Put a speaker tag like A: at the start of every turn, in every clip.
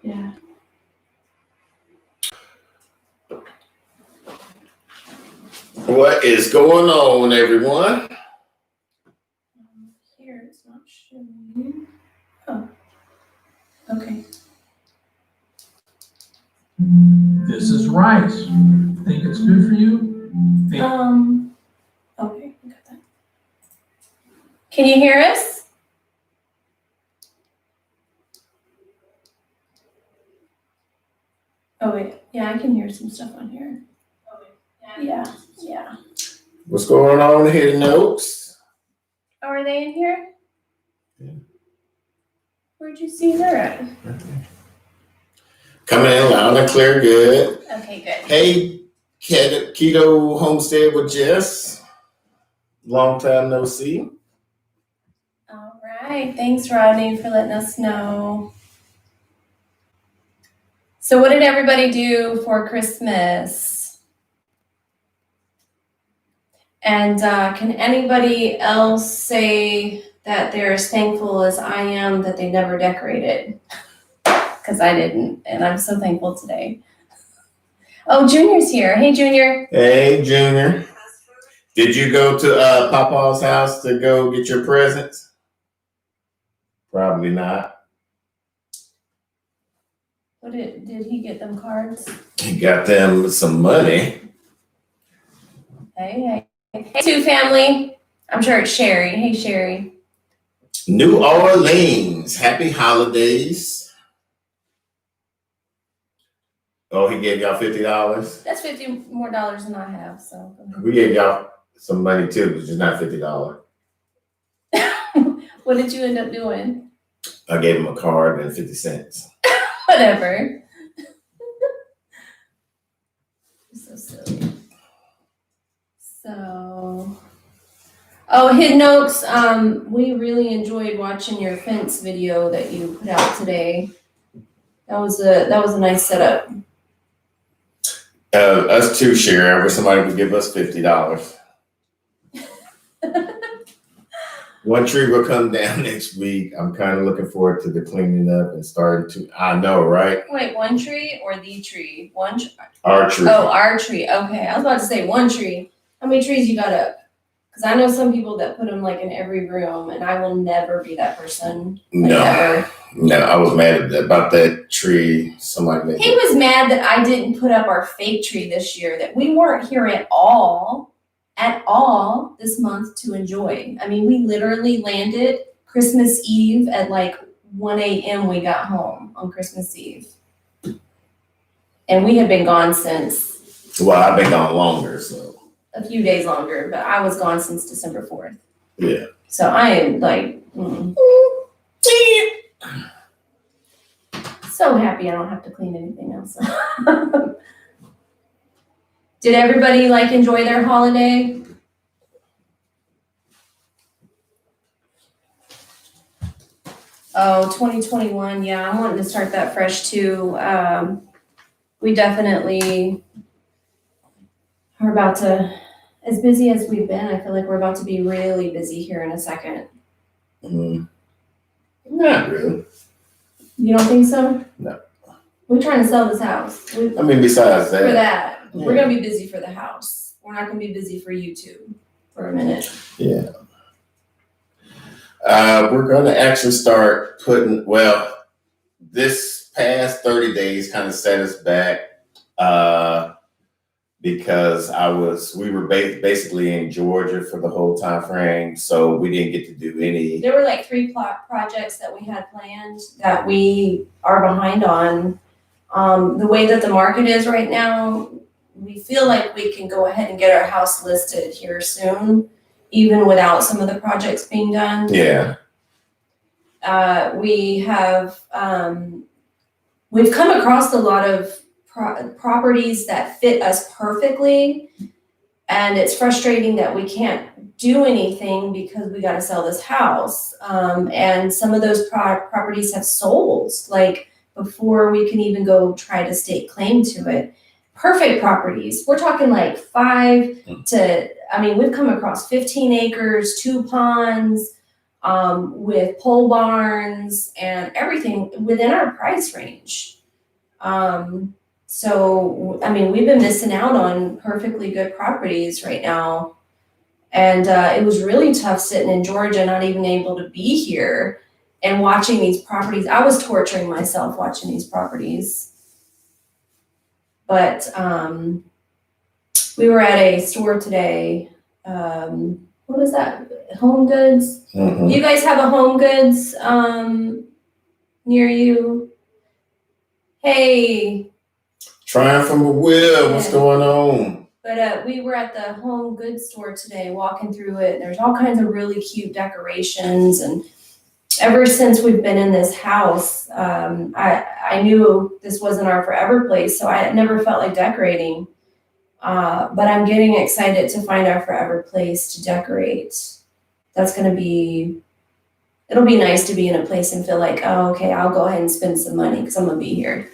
A: Yeah.
B: What is going on, everyone?
A: Here it's not showing. Oh. Okay.
C: This is rice. Think it's good for you?
A: Okay, I got that. Can you hear us? Oh wait, yeah, I can hear some stuff on here. Yeah.
B: What's going on here, notes?
A: Oh, are they in here?
B: Yeah.
A: Where'd you see her at?
B: Coming in loud and clear, good.
A: Okay, good.
B: Hey, Keto Homestead with Jess. Long time no see.
A: All right, thanks Rodney for letting us know. So what did everybody do for Christmas? And can anybody else say that they're as thankful as I am that they never decorated? Because I didn't, and I'm so thankful today. Oh, Junior's here. Hey, Junior.
B: Hey, Junior. Did you go to Papa's house to go get your presents? Probably not.
A: What did he get them cards?
B: He got them some money.
A: Hey, Sue family. I'm sure it's Sherry. Hey, Sherry.
B: New Orleans. Happy holidays. Oh, he gave y'all $50?
A: That's $50 more than I have, so.
B: We gave y'all some money too, but just not $50.
A: What did you end up doing?
B: I gave him a card and 50 cents.
A: Whatever. So silly. So, Hidden Oaks, we really enjoyed watching your fence video that you put out today. That was a nice setup.
B: Us too, Sherry. I wish somebody would give us $50. One tree will come down next week. I'm kind of looking forward to the cleaning up and starting to. I know, right?
A: Wait, one tree or the tree?
B: Our tree.
A: Oh, our tree. Okay, I was about to say one tree. How many trees you got up? Because I know some people that put them like in every room, and I will never be that person. Like,
B: No,
A: ever.
B: no, I was mad about that tree. Somebody made
A: He was mad that I didn't put up our fake tree this year, that we weren't here at all this month to enjoy. I mean, we literally landed Christmas Eve at like 1 a.m. we got home on Christmas Eve. And we had been gone since.
B: Well, I've been gone longer, so.
A: A few days longer, but I was gone since December 4th.
B: Yeah.
A: So I am like, so happy I don't have to clean anything else. Did everybody enjoy their holiday? Oh, 2021. Yeah, I'm wanting to start that fresh too. We definitely are about to, as busy as we've been, I feel like we're about to be really busy here in a second.
B: Not really.
A: You don't think so?
B: No.
A: We're trying to sell this house.
B: Besides that.
A: For that.
B: Yeah.
A: We're going to be busy for the house. We're not going to be busy for YouTube for a minute.
B: Yeah. We're going to actually start putting, this past 30 days kind of set us back because we were basically in Georgia for the whole time frame, so we didn't get to do any.
A: There were 3 projects that we had planned that we are behind on. The way that the market is right now, we feel like we can go ahead and get our house listed here soon, even without some of the projects being done.
B: Yeah.
A: We have, we've come across a lot of properties that fit us perfectly, and it's frustrating that we can't do anything because we got to sell this house. And some of those properties have sold, before we can even go try to stake claim to it. Perfect properties. We're talking 5 to, we've come across 15 acres, 2 ponds, with pole barns and everything within our price range. So, I mean, we've been missing out on perfectly good properties right now. And it was really tough sitting in Georgia, not even able to be here and watching these properties. I was torturing myself watching these properties. But we were at a store today. What is that? Home Goods?
B: Mm-hmm.
A: Do you guys have a Home Goods near you? Hey.
B: Trying from a will. What's going on?
A: But we were at the Home Goods store today, walking through it. There's all kinds of really cute decorations, and ever since we've been in this house, I knew this wasn't our forever place, so I never felt like decorating. But I'm getting excited to find our forever place to decorate. That's gonna be. It'll be nice to be in a place and feel like, oh, okay, I'll go ahead and spend some money because I'm gonna be here.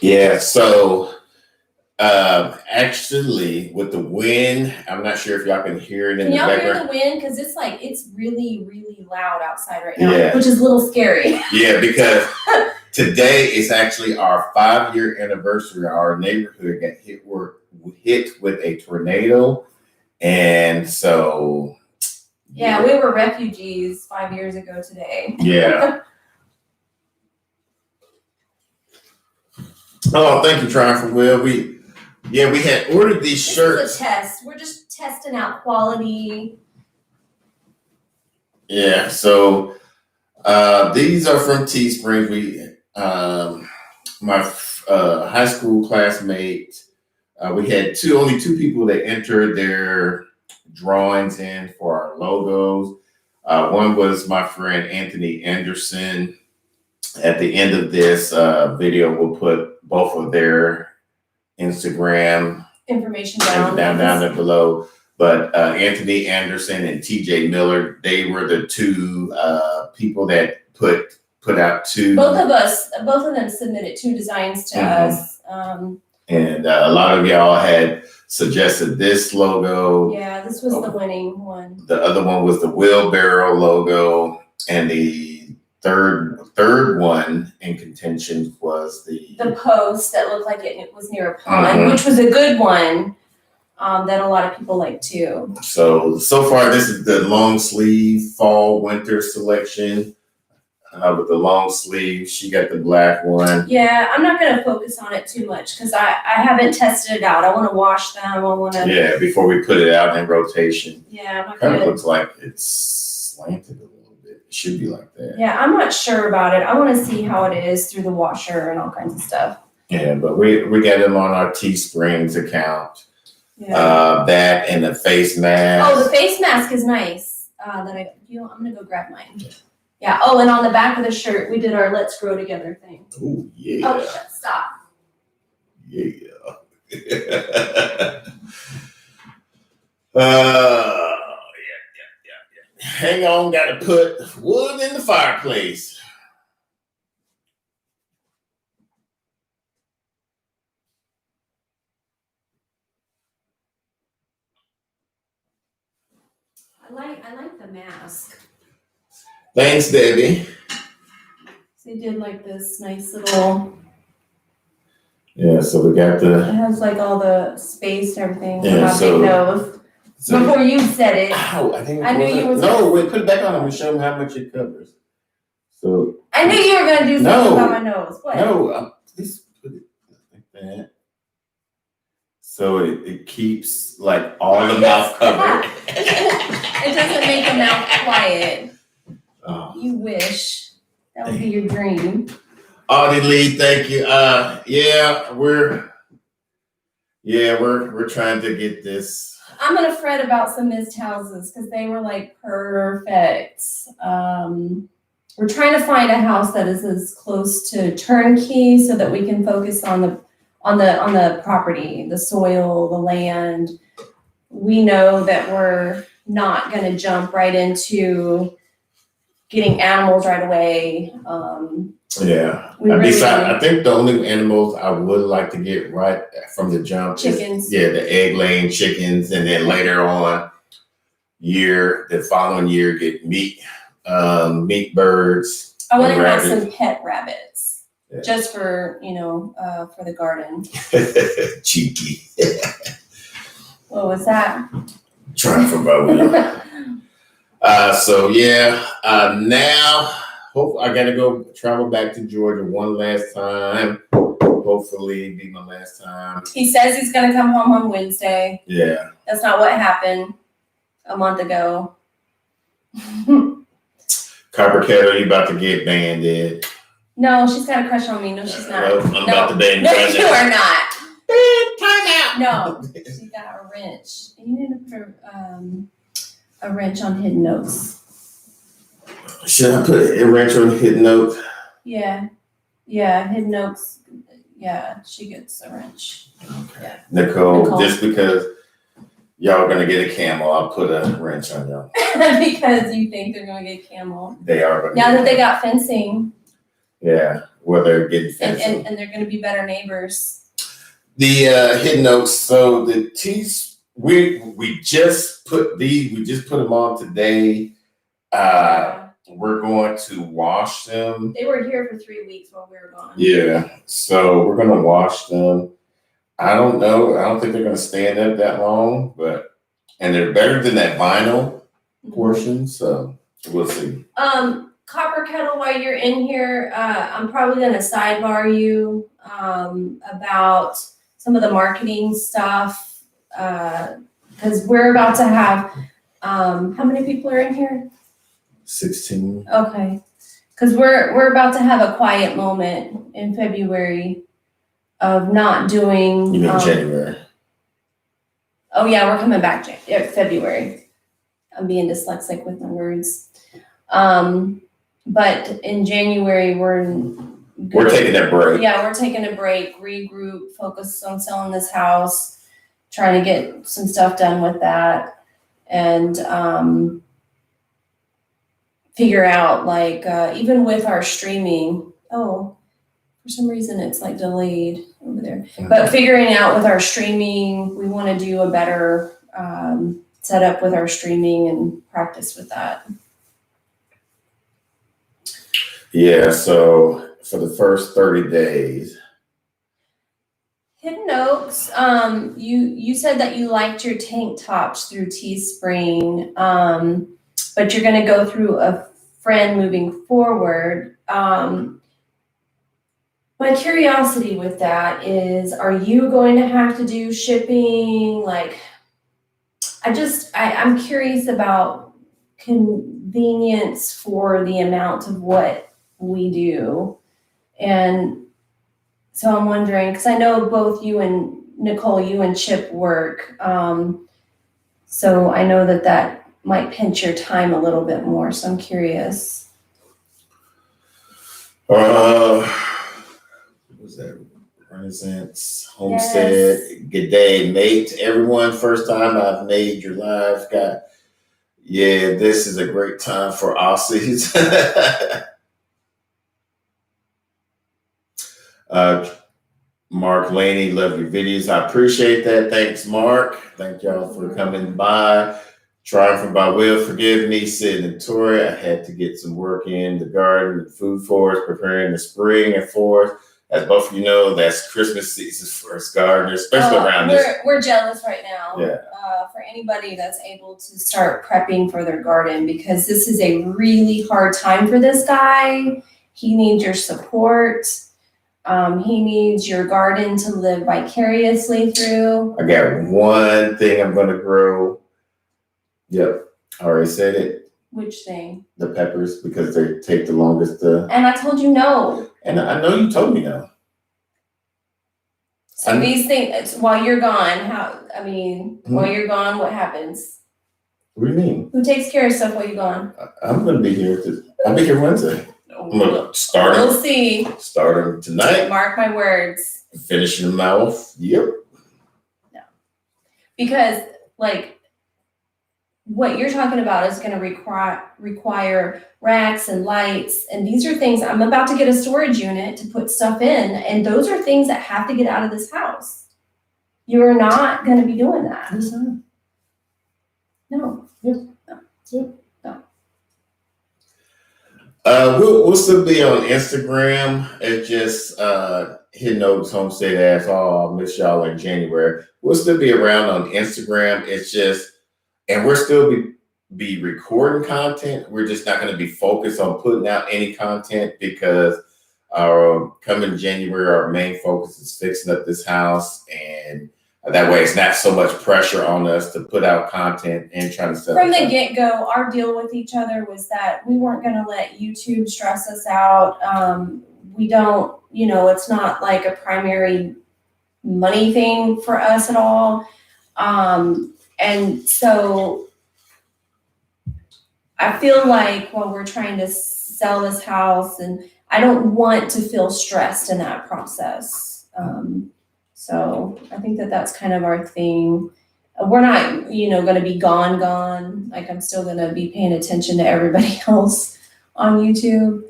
B: Yeah, so actually with the wind, I'm not sure if y'all can hear it in
A: Can
B: the
A: y'all
B: background.
A: hear the wind? Because it's really, really loud outside right now,
B: Yeah.
A: which is a little scary.
B: Yeah, because today is actually our 5-year anniversary. Our neighborhood got hit with a tornado. And so
A: Yeah, we were refugees 5 years ago today.
B: Yeah. Oh, thank you, Trying for Will. We had ordered these shirts.
A: This is a test. We're just testing out quality.
B: Yeah, so these are from Teespring. My high school classmate, we had only two people that entered their drawings in for our logos. One was my friend Anthony Anderson. At the end of this video, we'll put both of their Instagram
A: Information
B: down there below. But Anthony Anderson and TJ Miller, they were the two people that put out two.
A: Both of them submitted 2 designs to us.
B: And a lot of y'all had suggested this logo.
A: Yeah, this was the winning one.
B: The other one was the wheelbarrow logo, and the third one in contention was the
A: post that looked like it was near a pond, which was a good one that a lot of people like too.
B: So far, this is the long sleeve fall winter selection with the long sleeve. She got the black one.
A: Yeah, I'm not going to focus on it too much because I haven't tested it out. I want to wash them. I want to.
B: Yeah, before we put it out in rotation.
A: Yeah, I'm not
B: Kind
A: gonna.
B: of looks like it's slanted a little bit. It should be like that.
A: Yeah, I'm not sure about it. I want to see how it is through the washer and all kinds of stuff.
B: Yeah, but we got them on our Teesprings account.
A: Yeah.
B: That and the face mask.
A: Oh, the face mask is nice. I'm gonna go grab mine. Yeah. Oh, and on the back of the shirt, we did our "Let's Grow Together" thing.
B: Oh yeah.
A: Oh, stop.
B: Yeah. Yeah. Hang on, gotta put wood in the fireplace.
A: I like the mask.
B: Thanks, Debbie.
A: So they did like this nice little.
B: Yeah, so we got
A: It has like all the space and everything.
B: Yeah,
A: Big nose. Before you said it.
B: Ow,
A: I knew you was.
B: No, wait, put it back on and show them how much it covers. So.
A: I knew you were gonna do something about my nose. What?
B: No, please put it like that. So it keeps like all the mouth covered.
A: It doesn't make a mouth quiet.
B: Oh.
A: You wish. That would be your dream.
B: Audie Lee, thank you. We're trying to get this.
A: I'm gonna fret about some missed houses because they were like perfect. We're trying to find a house that is as close to turnkey so that we can focus on the property, the soil, the land. We know that we're not gonna jump right into getting animals right away.
B: I think the only animals I would like to get right from the jump
A: chickens.
B: is the egg laying chickens, and then later on year, the following year, get meat birds.
A: I want
B: and
A: to have
B: rabbits.
A: some pet rabbits,
B: Yeah.
A: just for, for the garden.
B: Cheeky.
A: What was that?
B: Trying for both. Now hope I gotta go travel back to Georgia one last time. Hopefully be my last time.
A: He says he's gonna come home on Wednesday.
B: Yeah.
A: That's not what happened a month ago.
B: Copper Kettle, you about to get banded.
A: No, she's got a crush on me. No, she's not.
B: Well, I'm about to band
A: No,
B: right
A: you
B: now.
A: are not.
B: Time out.
A: No, she got a wrench. You need to put a wrench on hidden notes.
B: Should I put a wrench on hidden note?
A: Yeah, hidden notes. Yeah, she gets a wrench.
B: Okay.
A: Yeah.
B: Nicole, just because y'all gonna get a camel, I'll put a wrench on y'all.
A: Because you think they're gonna get camel.
B: They are gonna
A: Now
B: get
A: that they got fencing,
B: Yeah, where they're getting fencing.
A: and they're gonna be better neighbors.
B: The hidden notes. So the teas, we just put them on today. We're going to wash them.
A: They were here for 3 weeks while we were gone.
B: Yeah, so we're gonna wash them. I don't know. I don't think they're gonna stand up that long, and they're better than that vinyl portion. So we'll see.
A: Copper Kettle, while you're in here, I'm probably gonna sidebar you about some of the marketing stuff, because we're about to have, how many people are in here?
B: 16.
A: Okay, because we're about to have a quiet moment in February of not doing.
B: You mean January?
A: Oh yeah, we're coming back February. I'm being dyslexic with my words. But in January
B: We're taking a break.
A: Yeah, we're taking a break, regroup, focus on selling this house, trying to get some stuff done with that, and figure out even with our streaming. Oh, for some reason it's delayed over there. But figuring out with our streaming, we want to do a better setup with our streaming and practice with that.
B: Yeah, so for the first 30 days.
A: Hidden Oaks, you said that you liked your tank tops through Teespring, but you're going to go through a friend moving forward. My curiosity with that is, are you going to have to do shipping? I'm curious about convenience for the amount of what we do. And so I'm wondering, because I know both you and Nicole, you and Chip work. So I know that might pinch your time a little bit more. So I'm curious.
B: What was that? Renaissance Homestead.
A: Yes.
B: Good day, mate. Everyone, first time I've made your live. This is a great time for Aussies. Mark Laney, love your videos. I appreciate that. Thanks, Mark. Thank y'all for coming by. Triumphant by will, forgive me, Sid and Tori. I had to get some work in the garden, the food forest, preparing the spring and forest. As both of you know, that's Christmas season for us gardeners, especially around this.
A: We're jealous right now.
B: Yeah.
A: For anybody that's able to start prepping for their garden, because this is a really hard time for this guy. He needs your support. He needs your garden to live vicariously through.
B: I got one thing I'm going to grow. Yep, I already said it.
A: Which thing?
B: The peppers, because they take the longest to.
A: And I told you no.
B: And I know you told me no.
A: So these things, while you're gone, while you're gone, what happens?
B: What do you mean?
A: Who takes care of stuff while you're gone?
B: I'm going to be here. I'll be here Wednesday. I'm going to start
A: We'll see.
B: Start them tonight.
A: Mark my words.
B: Finishing them off. Yep.
A: No. Because what you're talking about is going to require racks and lights. And these are things, I'm about to get a storage unit to put stuff in. And those are things that have to get out of this house. You're not going to be doing that.
B: Yes, sir.
A: No,
B: We'll still be on Instagram. It's just Hidden Oaks Homestead as I'll miss y'all in January. We'll still be around on Instagram. It's just, and we're still be recording content. We're just not going to be focused on putting out any content because our coming January, our main focus is fixing up this house, and that way it's not so much pressure on us to put out content and try to sell.
A: From the get-go, our deal with each other was that we weren't going to let YouTube stress us out. We don't, it's not like a primary money thing for us at all. And so I feel like while we're trying to sell this house, and I don't want to feel stressed in that process. So I think that that's kind of our thing. We're not, going to be gone. Like I'm still going to be paying attention to everybody else on YouTube.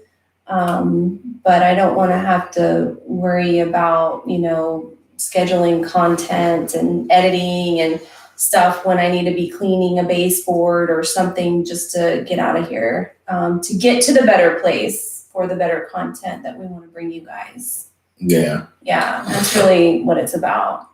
A: But I don't want to have to worry about, scheduling content and editing and stuff when I need to be cleaning a baseboard or something just to get out of here, to get to the better place for the better content that we want to bring you guys.
B: Yeah.
A: Yeah, that's really what it's about.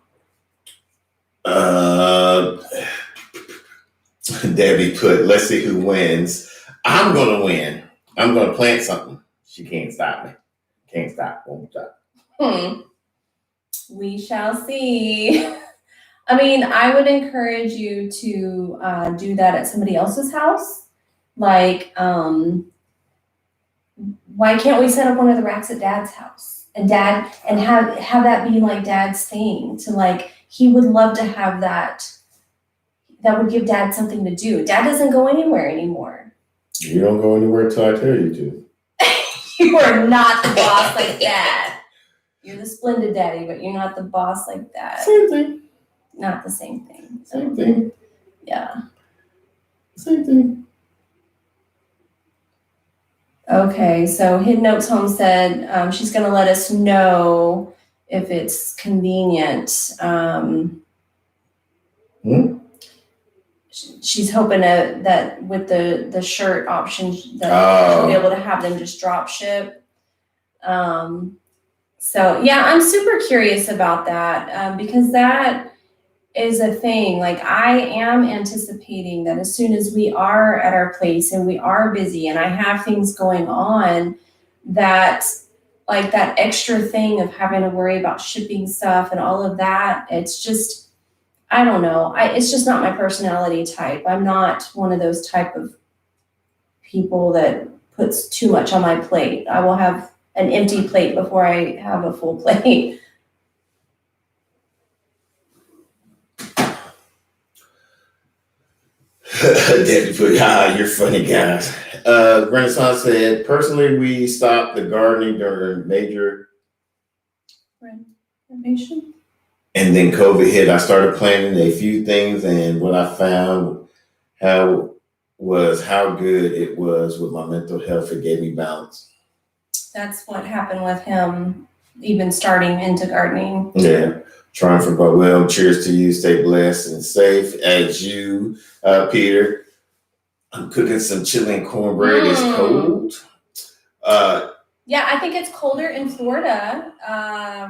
B: Debbie put, let's see who wins. I'm going to win. I'm going to plant something. She can't stop me. Can't stop. Won't stop.
A: We shall see. I mean, I would encourage you to do that at somebody else's house. Like, why can't we set up one of the racks at Dad's house? And have that be like Dad's thing to like, he would love to have that. That would give Dad something to do. Dad doesn't go anywhere anymore.
B: You don't go anywhere till I tell you to.
A: You are not the boss like Dad. You're the splendid daddy, but you're not the boss like that.
B: Same thing.
A: Not the same thing.
B: Same thing.
A: Yeah.
B: Same thing.
A: Okay, so Hidden Oaks Homestead, she's going to let us know if it's convenient. She's hoping that with the shirt option that she'll be able to have them just drop ship. So yeah, I'm super curious about that because that is a thing. Like I am anticipating that as soon as we are at our place and we are busy and I have things going on, that like that extra thing of having to worry about shipping stuff and all of that, it's just, I don't know. It's just not my personality type. I'm not one of those type of people that puts too much on my plate. I will have an empty plate before I have a full plate.
B: Daddy put, you're funny, guys. Renaissance said, personally, we stopped the gardening during major
A: renovation.
B: And then COVID hit. I started planting a few things, and what I found how good it was with my mental health. It gave me balance.
A: That's what happened with him, even starting into gardening.
B: Yeah. Trying for both. Well, cheers to you. Stay blessed and safe. As you, Peter, I'm cooking some chili and cornbread. It's cold.
A: Yeah, I think it's colder in Florida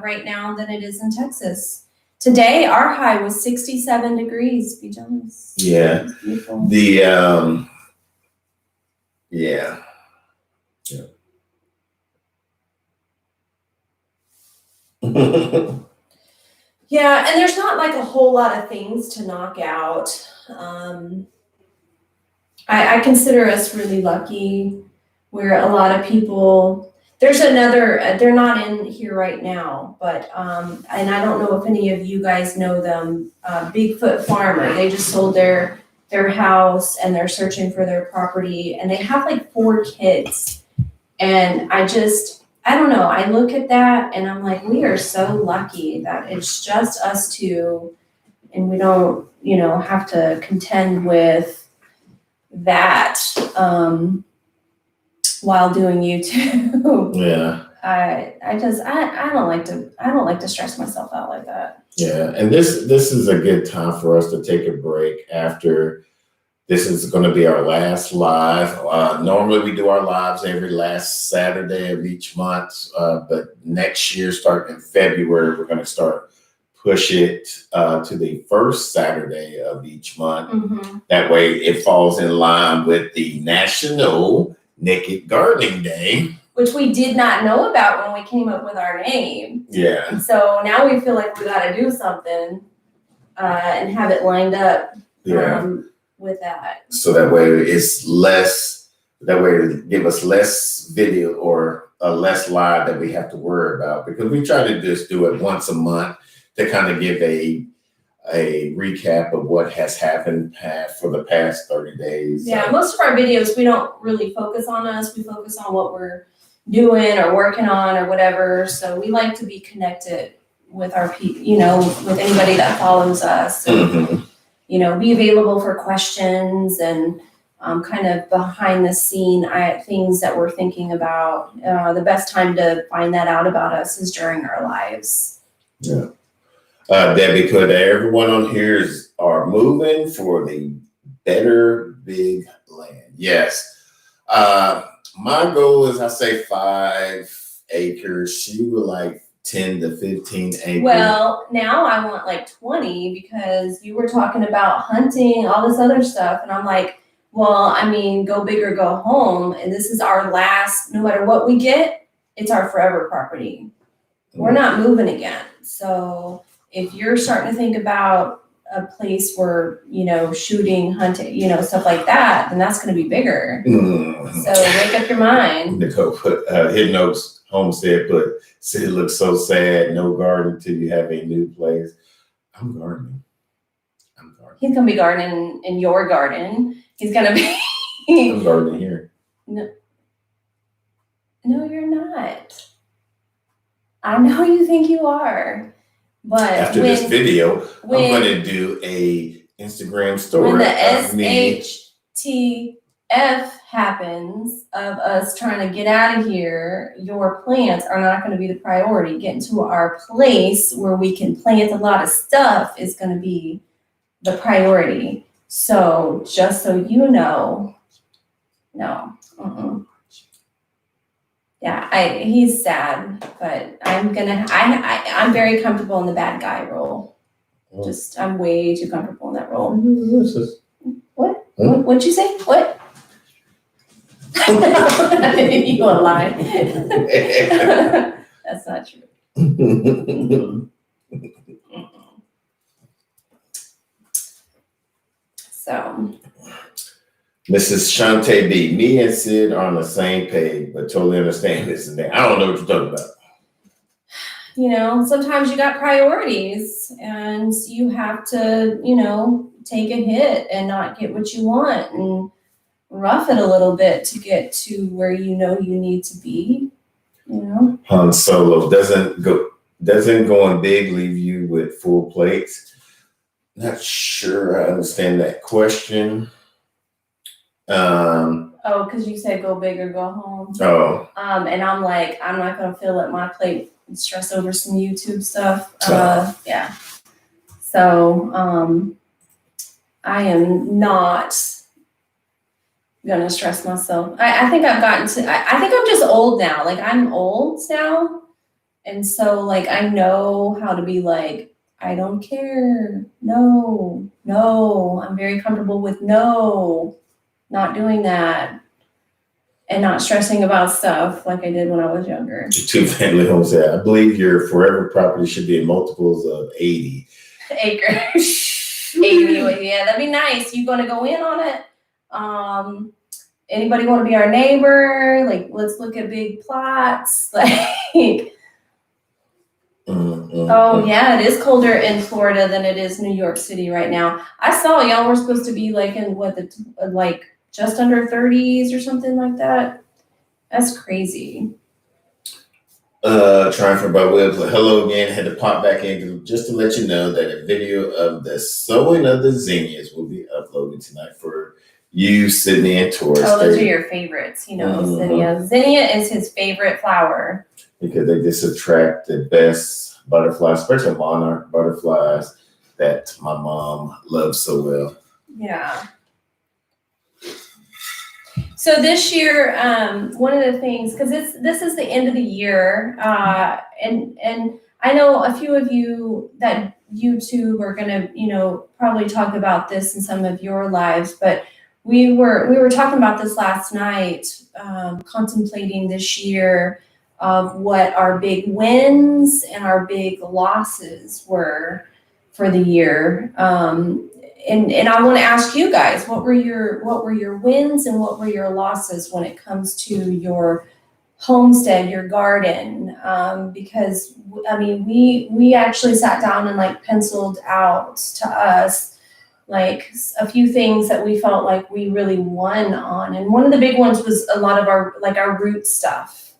A: right now than it is in Texas. Today, our high was 67 degrees. Be jealous.
B: Yeah.
A: Beautiful.
B: Yeah.
A: Yeah, and there's not like a whole lot of things to knock out. I consider us really lucky where a lot of people, there's another, they're not in here right now, but, and I don't know if any of you guys know them, Bigfoot Farmer. They just sold their house and they're searching for their property and they have like 4 kids. And I don't know. I look at that and I'm like, we are so lucky that it's just us two and we don't, have to contend with that while doing YouTube.
B: Yeah.
A: I don't like to stress myself out like that.
B: Yeah. And this is a good time for us to take a break after This is going to be our last live. Normally we do our lives every last Saturday of each month, but next year, starting in February, we're going to start push it to the first Saturday of each month.
A: Mm-hmm.
B: That way it falls in line with the National Nakid Gardening Day.
A: Which we did not know about when we came up with our name.
B: Yeah.
A: And so now we feel like we got to do something and have it lined up with that.
B: So that way it's less, that way it give us less video or less live that we have to worry about, because we try to just do it once a month to kind of give a recap of what has happened for the past 30 days.
A: Yeah, most of our videos, we don't really focus on us. We focus on what we're doing or working on or whatever. So we like to be connected with our people, with anybody that follows us. And, be available for questions and kind of behind the scene things that we're thinking about. The best time to find that out about us is during our lives.
B: Yeah. Debbie put everyone on here are moving for the better big land. Yes. My goal is, I say 5 acres. She would like 10 to 15 acres.
A: Well, now I want like 20 because you were talking about hunting, all this other stuff. And I'm like, well, I mean, go big or go home. And this is our last, no matter what we get, it's our forever property. We're not moving again. So if you're starting to think about a place where, shooting, hunting, stuff like that, then that's going to be bigger. So make up your mind.
B: Nicole put Hidden Oaks Homestead said it looks so sad, no garden till you have a new place. I'm gardening.
A: He's going to be gardening in your garden. He's going to be.
B: I'm gardening here.
A: No, you're not. I know you think you are. But
B: after this video, I'm going to do a Instagram story.
A: When the SHTF happens of us trying to get out of here, your plants are not going to be the priority. Getting to our place where we can plant a lot of stuff is going to be the priority. So just so you know, no. Yeah, he's sad, but I'm very comfortable in the bad guy role. I'm way too comfortable in that role. What? Huh? What'd you say? What? You a lie. That's not true. So.
B: Mrs. Shantae B, me and Sid are on the same page, but totally understand this and that. I don't know what you're talking about.
A: Sometimes you got priorities and you have to, take a hit and not get what you want and rough it a little bit to get to where you need to be,
B: Han Solo doesn't going big leave you with full plates? Not sure I understand that question.
A: Because you said go big or go home.
B: Oh.
A: And I'm like, I'm not gonna fill up my plate and stress over some YouTube stuff. Yeah. So I am not gonna stress myself. I think I've gotten to I think I'm just old now. Like I'm old now. And so like I know how to be like, I don't care. No. I'm very comfortable with no. Not doing that and not stressing about stuff like I did when I was younger.
B: Two family homes there. I believe your forever property should be in multiples of 80
A: acres. 80, yeah, that'd be nice. You gonna go in on it? Anybody want to be our neighbor? Like, let's look at big plots. Like, oh yeah, it is colder in Florida than it is New York City right now. I saw y'all were supposed to be like in just under 30s or something like that. That's crazy.
B: Trying for about Will. Hello again. Had to pop back in just to let you know that a video of the sowing of the zinnias will be uploaded tonight for you, Sydney, and Taurus.
A: Oh, those are your favorites. Zinnia. Zinnia is his favorite flower.
B: Because they just attract the best butterflies, especially monarch butterflies that my mom loves so well.
A: Yeah. So this year, one of the things, because this is the end of the year, and I know a few of you that YouTube are gonna, probably talk about this in some of your lives, but we were talking about this last night, contemplating this year of what our big wins and our big losses were for the year. And I want to ask you guys, what were your wins and what were your losses when it comes to your homestead, your garden? Because I mean, we actually sat down and like penciled out to us like a few things that we felt like we really won on, and one of the big ones was a lot of our root stuff.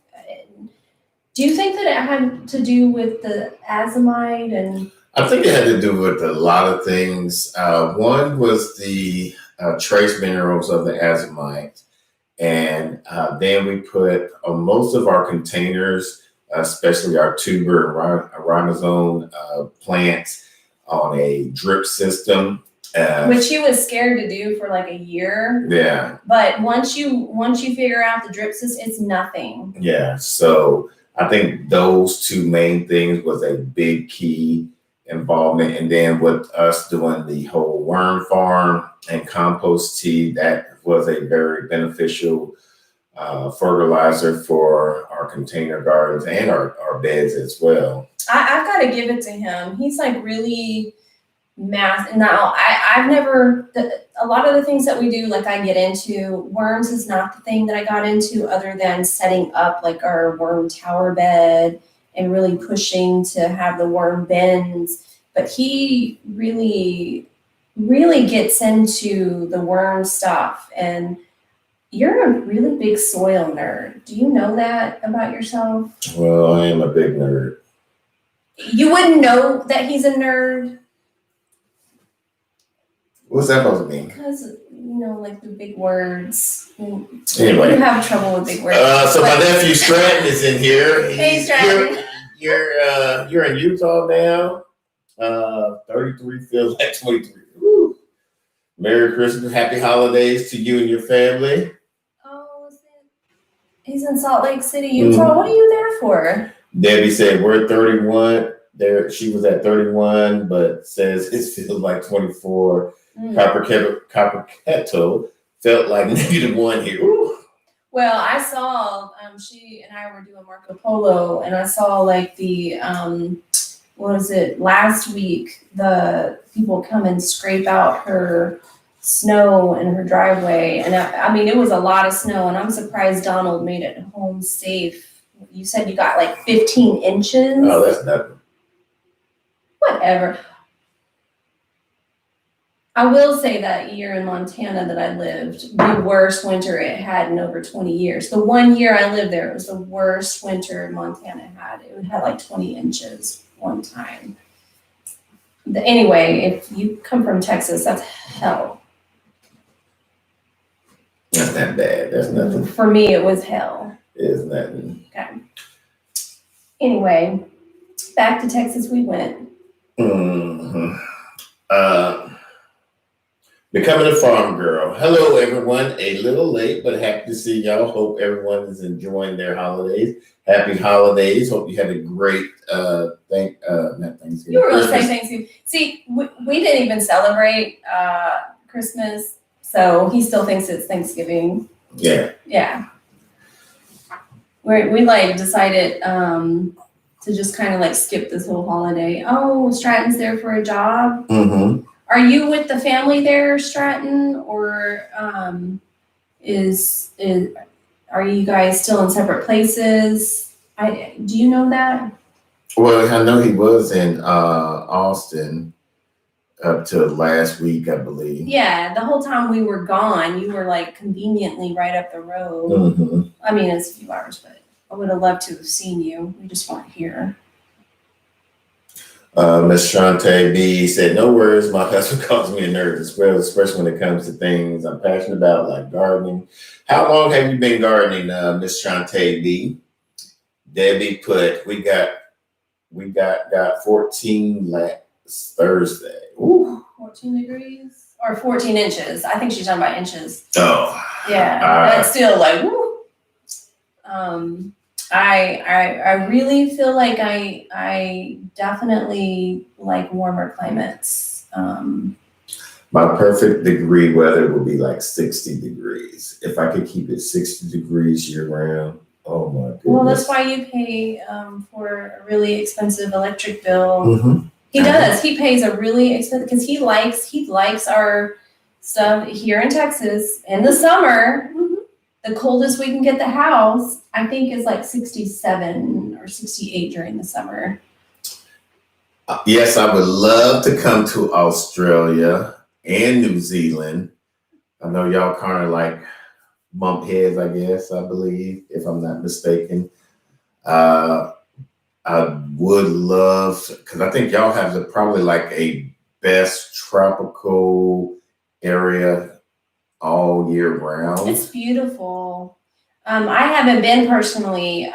A: Do you think that it had to do with the azomite and?
B: I think it had to do with a lot of things. One was the trace minerals of the azomite. And then we put most of our containers, especially our tuber and rhizome plants, on a drip system.
A: Which he was scared to do for like a year.
B: Yeah.
A: But once you figure out the drip system, it's nothing.
B: Yeah. So I think those two main things was a big key involvement. And then with us doing the whole worm farm and compost tea, that was a very beneficial fertilizer for our container gardens and our beds as well.
A: I've got to give it to him. He's like really math. Now I've never, a lot of the things that we do, like I get into, worms is not the thing that I got into other than setting up like our worm tower bed and really pushing to have the worm bins. But he really, really gets into the worm stuff. And you're a really big soil nerd. Do you know that about yourself?
B: Well, I am a big nerd.
A: You wouldn't know that he's a nerd?
B: What's that supposed to mean?
A: Because, like the big words.
B: Anyway.
A: You have trouble with big words.
B: So my nephew Stratton is in here.
A: Hey, Stratton.
B: You're in Utah now. 33 feels like 23. Woo. Merry Christmas, happy holidays to you and your family.
A: Oh, he's in Salt Lake City, Utah. Mm-hmm. What are you there for?
B: Debbie said we're 31. There, she was at 31, but says it feels like 24. Copper Kettle felt like -1 here. Ooh.
A: Well, I saw she and I were doing Marco Polo, and I saw like the what was it last week? The people come and scrape out her snow in her driveway, and I mean it was a lot of snow, and I'm surprised Donald made it home safe. You said you got like 15 inches.
B: Oh, that's nothing.
A: Whatever. I will say that year in Montana that I lived, the worst winter it had in over 20 years. The 1 year I lived there, it was the worst winter Montana had. It had like 20 inches one time. Anyway, if you come from Texas, that's hell.
B: Not that bad. That's nothing.
A: For me, it was hell.
B: It is nothing.
A: Okay. Anyway, back to Texas we went.
B: Mm-hmm. Becoming a farm girl. Hello, everyone. A little late, but happy to see y'all. Hope everyone is enjoying their holidays. Happy holidays. Hope you had a great not Thanksgiving.
A: You were really saying Thanksgiving. See, we didn't even celebrate Christmas, so he still thinks it's Thanksgiving.
B: Yeah.
A: Yeah. We like decided to just kind of like skip this whole holiday. Oh, Stratton's there for a job.
B: Mm-hmm.
A: Are you with the family there, Stratton, or are you guys still in separate places? Do you know that?
B: Well, I know he was in Austin up to last week, I believe.
A: Yeah, the whole time we were gone, you were like conveniently right up the road.
B: Mm-hmm.
A: I mean, it's a few hours, but I would have loved to have seen you. We just weren't here.
B: Miss Shantae B said, no worries, my husband calls me a nerd as well, especially when it comes to things I'm passionate about, like gardening. How long have you been gardening, Miss Shantae B? Debbie put, we got 14 last Thursday. Ooh.
A: 14 degrees? or 14 inches. I think she's talking about inches.
B: Oh.
A: Yeah, that's still like, woo. I really feel like I definitely like warmer climates.
B: My perfect degree weather would be like 60 degrees. If I could keep it 60 degrees year round, oh my goodness.
A: Well, that's why you pay for a really expensive electric bill.
B: Mm-hmm.
A: He does. He pays a really expensive because he likes our stuff here in Texas in the summer. The coldest we can get the house, I think, is like 67 or 68 during the summer.
B: Yes, I would love to come to Australia and New Zealand. I know y'all kind of like bump heads, I guess, I believe, if I'm not mistaken. I would love, because I think y'all have probably like a best tropical area all year round.
A: It's beautiful. I haven't been personally,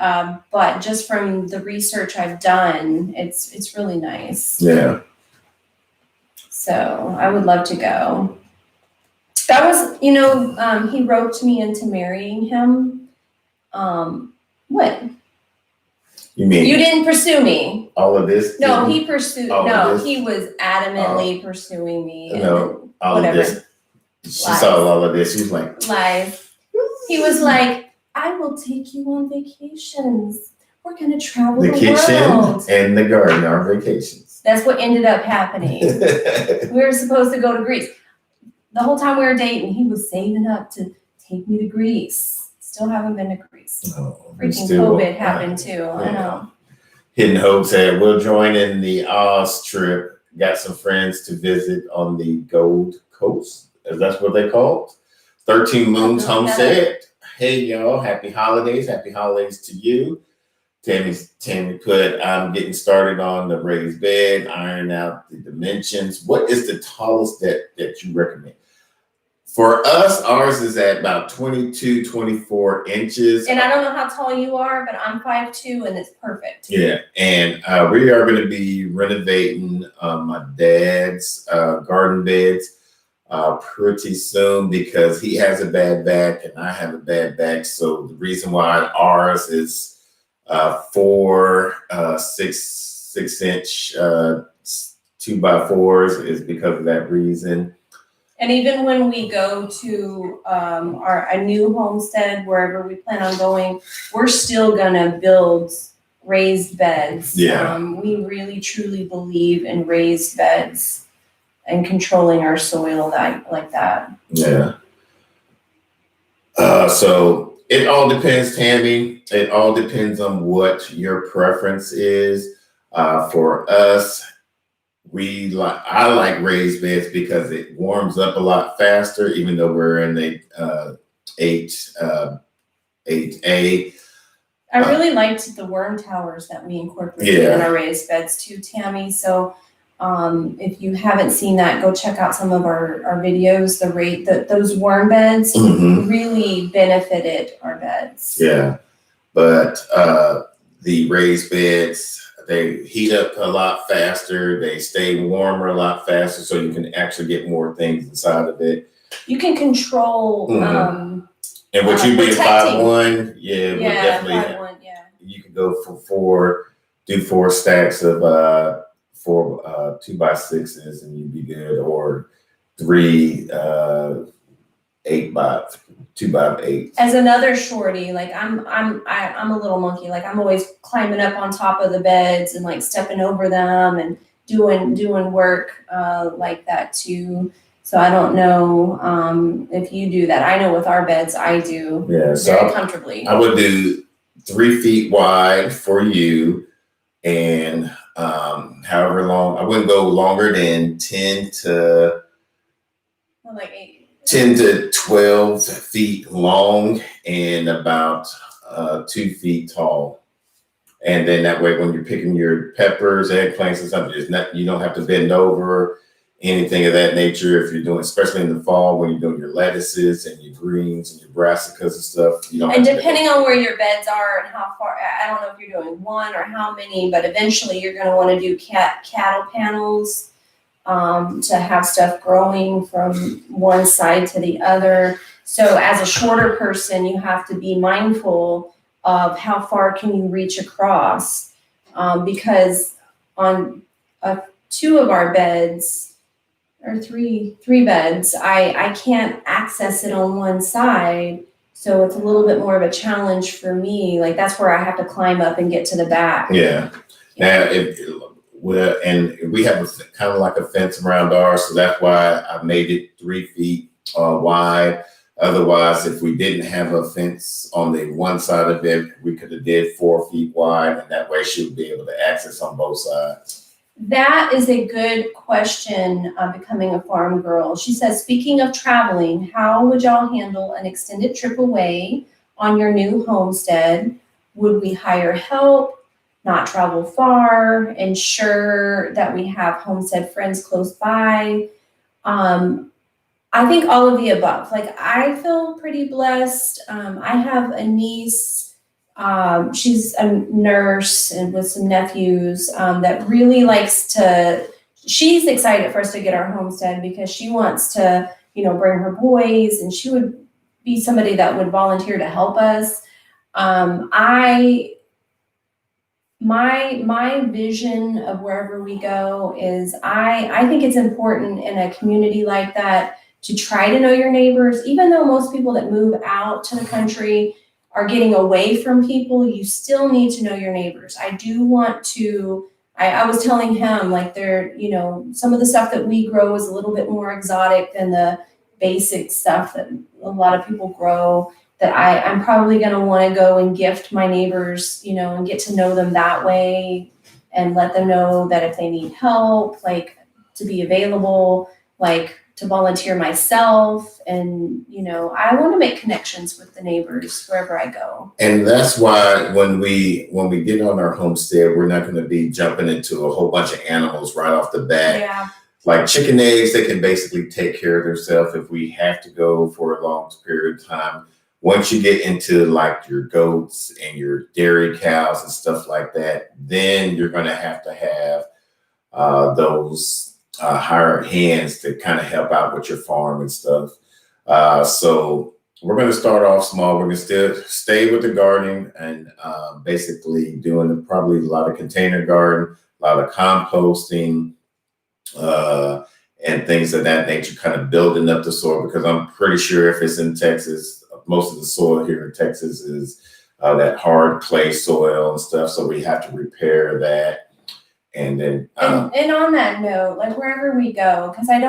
A: but just from the research I've done, it's really nice.
B: Yeah.
A: So I would love to go. That was, he roped me into marrying him. What?
B: You mean
A: You didn't pursue me?
B: all of this?
A: No, he pursued.
B: All of
A: No,
B: this?
A: he was adamantly pursuing me. And
B: No, all
A: whatever.
B: of this. She
A: Lies.
B: saw all of this. She was like,
A: Lies. He was like, I will take you on vacations. We're gonna travel
B: the
A: the
B: kitchen
A: world.
B: and the garden are vacations.
A: That's what ended up happening. We were supposed to go to Greece. The whole time we were dating, he was saving up to take me to Greece. Still haven't been to Greece.
B: Oh,
A: Freaking COVID happened too.
B: Yeah.
A: I know.
B: Hidden Hope said, we'll join in the Oz trip. Got some friends to visit on the Gold Coast. That's what they called. 13 Moons Homestead. Hey, y'all. Happy holidays. Happy holidays to you. Tammy put, I'm getting started on the raised bed, iron out the dimensions. What is the tallest that you recommend? For us, ours is at about 22, 24 inches.
A: And I don't know how tall you are, but I'm 5'2" and it's perfect.
B: Yeah, and we are going to be renovating my dad's garden beds pretty soon because he has a bad back and I have a bad back. So the reason why ours is 6-inch 2x4s is because of that reason.
A: And even when we go to a new homestead, wherever we plan on going, we're still gonna build raised beds.
B: Yeah.
A: We really truly believe in raised beds and controlling our soil like that.
B: Yeah. So it all depends, Tammy. It all depends on what your preference is. For us, I like raised beds because it warms up a lot faster, even though we're in the 8A.
A: I really liked the worm towers that we incorporated in our raised beds too, Tammy. So if you haven't seen that, go check out some of our videos. Those worm beds really benefited our beds.
B: Yeah, but the raised beds, they heat up a lot faster. They stay warmer a lot faster, so you can actually get more things inside of it.
A: You can control.
B: And with you being 5'1", we'll definitely.
A: 5'1", yeah.
B: You could go for do 4 stacks of 4 2x6s, and you'd be good, or 3 2x8.
A: As another shorty, like I'm a little monkey. Like I'm always climbing up on top of the beds and like stepping over them and doing work like that too. So I don't know if you do that. I know with our beds, I do very comfortably.
B: I would do 3 feet wide for you, and however long. I wouldn't go longer than 10 to 12 feet long and about 2 feet tall. And then that way, when you're picking your peppers, eggplants, and something, you don't have to bend over, anything of that nature. If you're doing, especially in the fall, when you're doing your lettuces and your greens and your brassicas and stuff, you don't.
A: And depending on where your beds are and how far, I don't know if you're doing one or how many, but eventually you're going to want to do cattle panels. to have stuff growing from one side to the other. So as a shorter person, you have to be mindful of how far can you reach across, because on two of our beds, or three beds, I can't access it on one side. So it's a little bit more of a challenge for me. Like that's where I have to climb up and get to the back.
B: Yeah. Now, and we have kind of like a fence around ours, so that's why I made it 3 feet wide. Otherwise, if we didn't have a fence on the one side of it, we could have did 4 feet wide, and that way she would be able to access on both sides.
A: That is a good question, becoming a farm girl. She says, speaking of traveling, how would y'all handle an extended trip away on your new homestead? Would we hire help, not travel far, ensure that we have homestead friends close by? I think all of the above. Like, I feel pretty blessed. I have a niece. She's a nurse and with some nephews that really likes to, she's excited for us to get our homestead because she wants to, bring her boys, and she would be somebody that would volunteer to help us. My vision of wherever we go is I think it's important in a community like that to try to know your neighbors. Even though most people that move out to the country are getting away from people, you still need to know your neighbors. I do want to, I was telling him, like, some of the stuff that we grow is a little bit more exotic than the basic stuff that a lot of people grow, that I'm probably going to want to go and gift my neighbors, and get to know them that way, and let them know that if they need help, like, to be available, like, to volunteer myself. And, I want to make connections with the neighbors wherever I go.
B: And that's why when we get on our homestead, we're not going to be jumping into a whole bunch of animals right off the bat.
A: Yeah.
B: Like chicken eggs, they can basically take care of themselves if we have to go for a long period of time. Once you get into like your goats and your dairy cows and stuff like that, then you're going to have those hired hands to kind of help out with your farm and stuff. So we're going to start off small. We're going to still stay with the gardening and basically doing probably a lot of container garden, a lot of composting, and things of that nature, kind of building up the soil, because I'm pretty sure if it's in Texas, most of the soil here in Texas is that hard clay soil and stuff. So we have to repair that. And then,
A: and on that note, like wherever we go, because I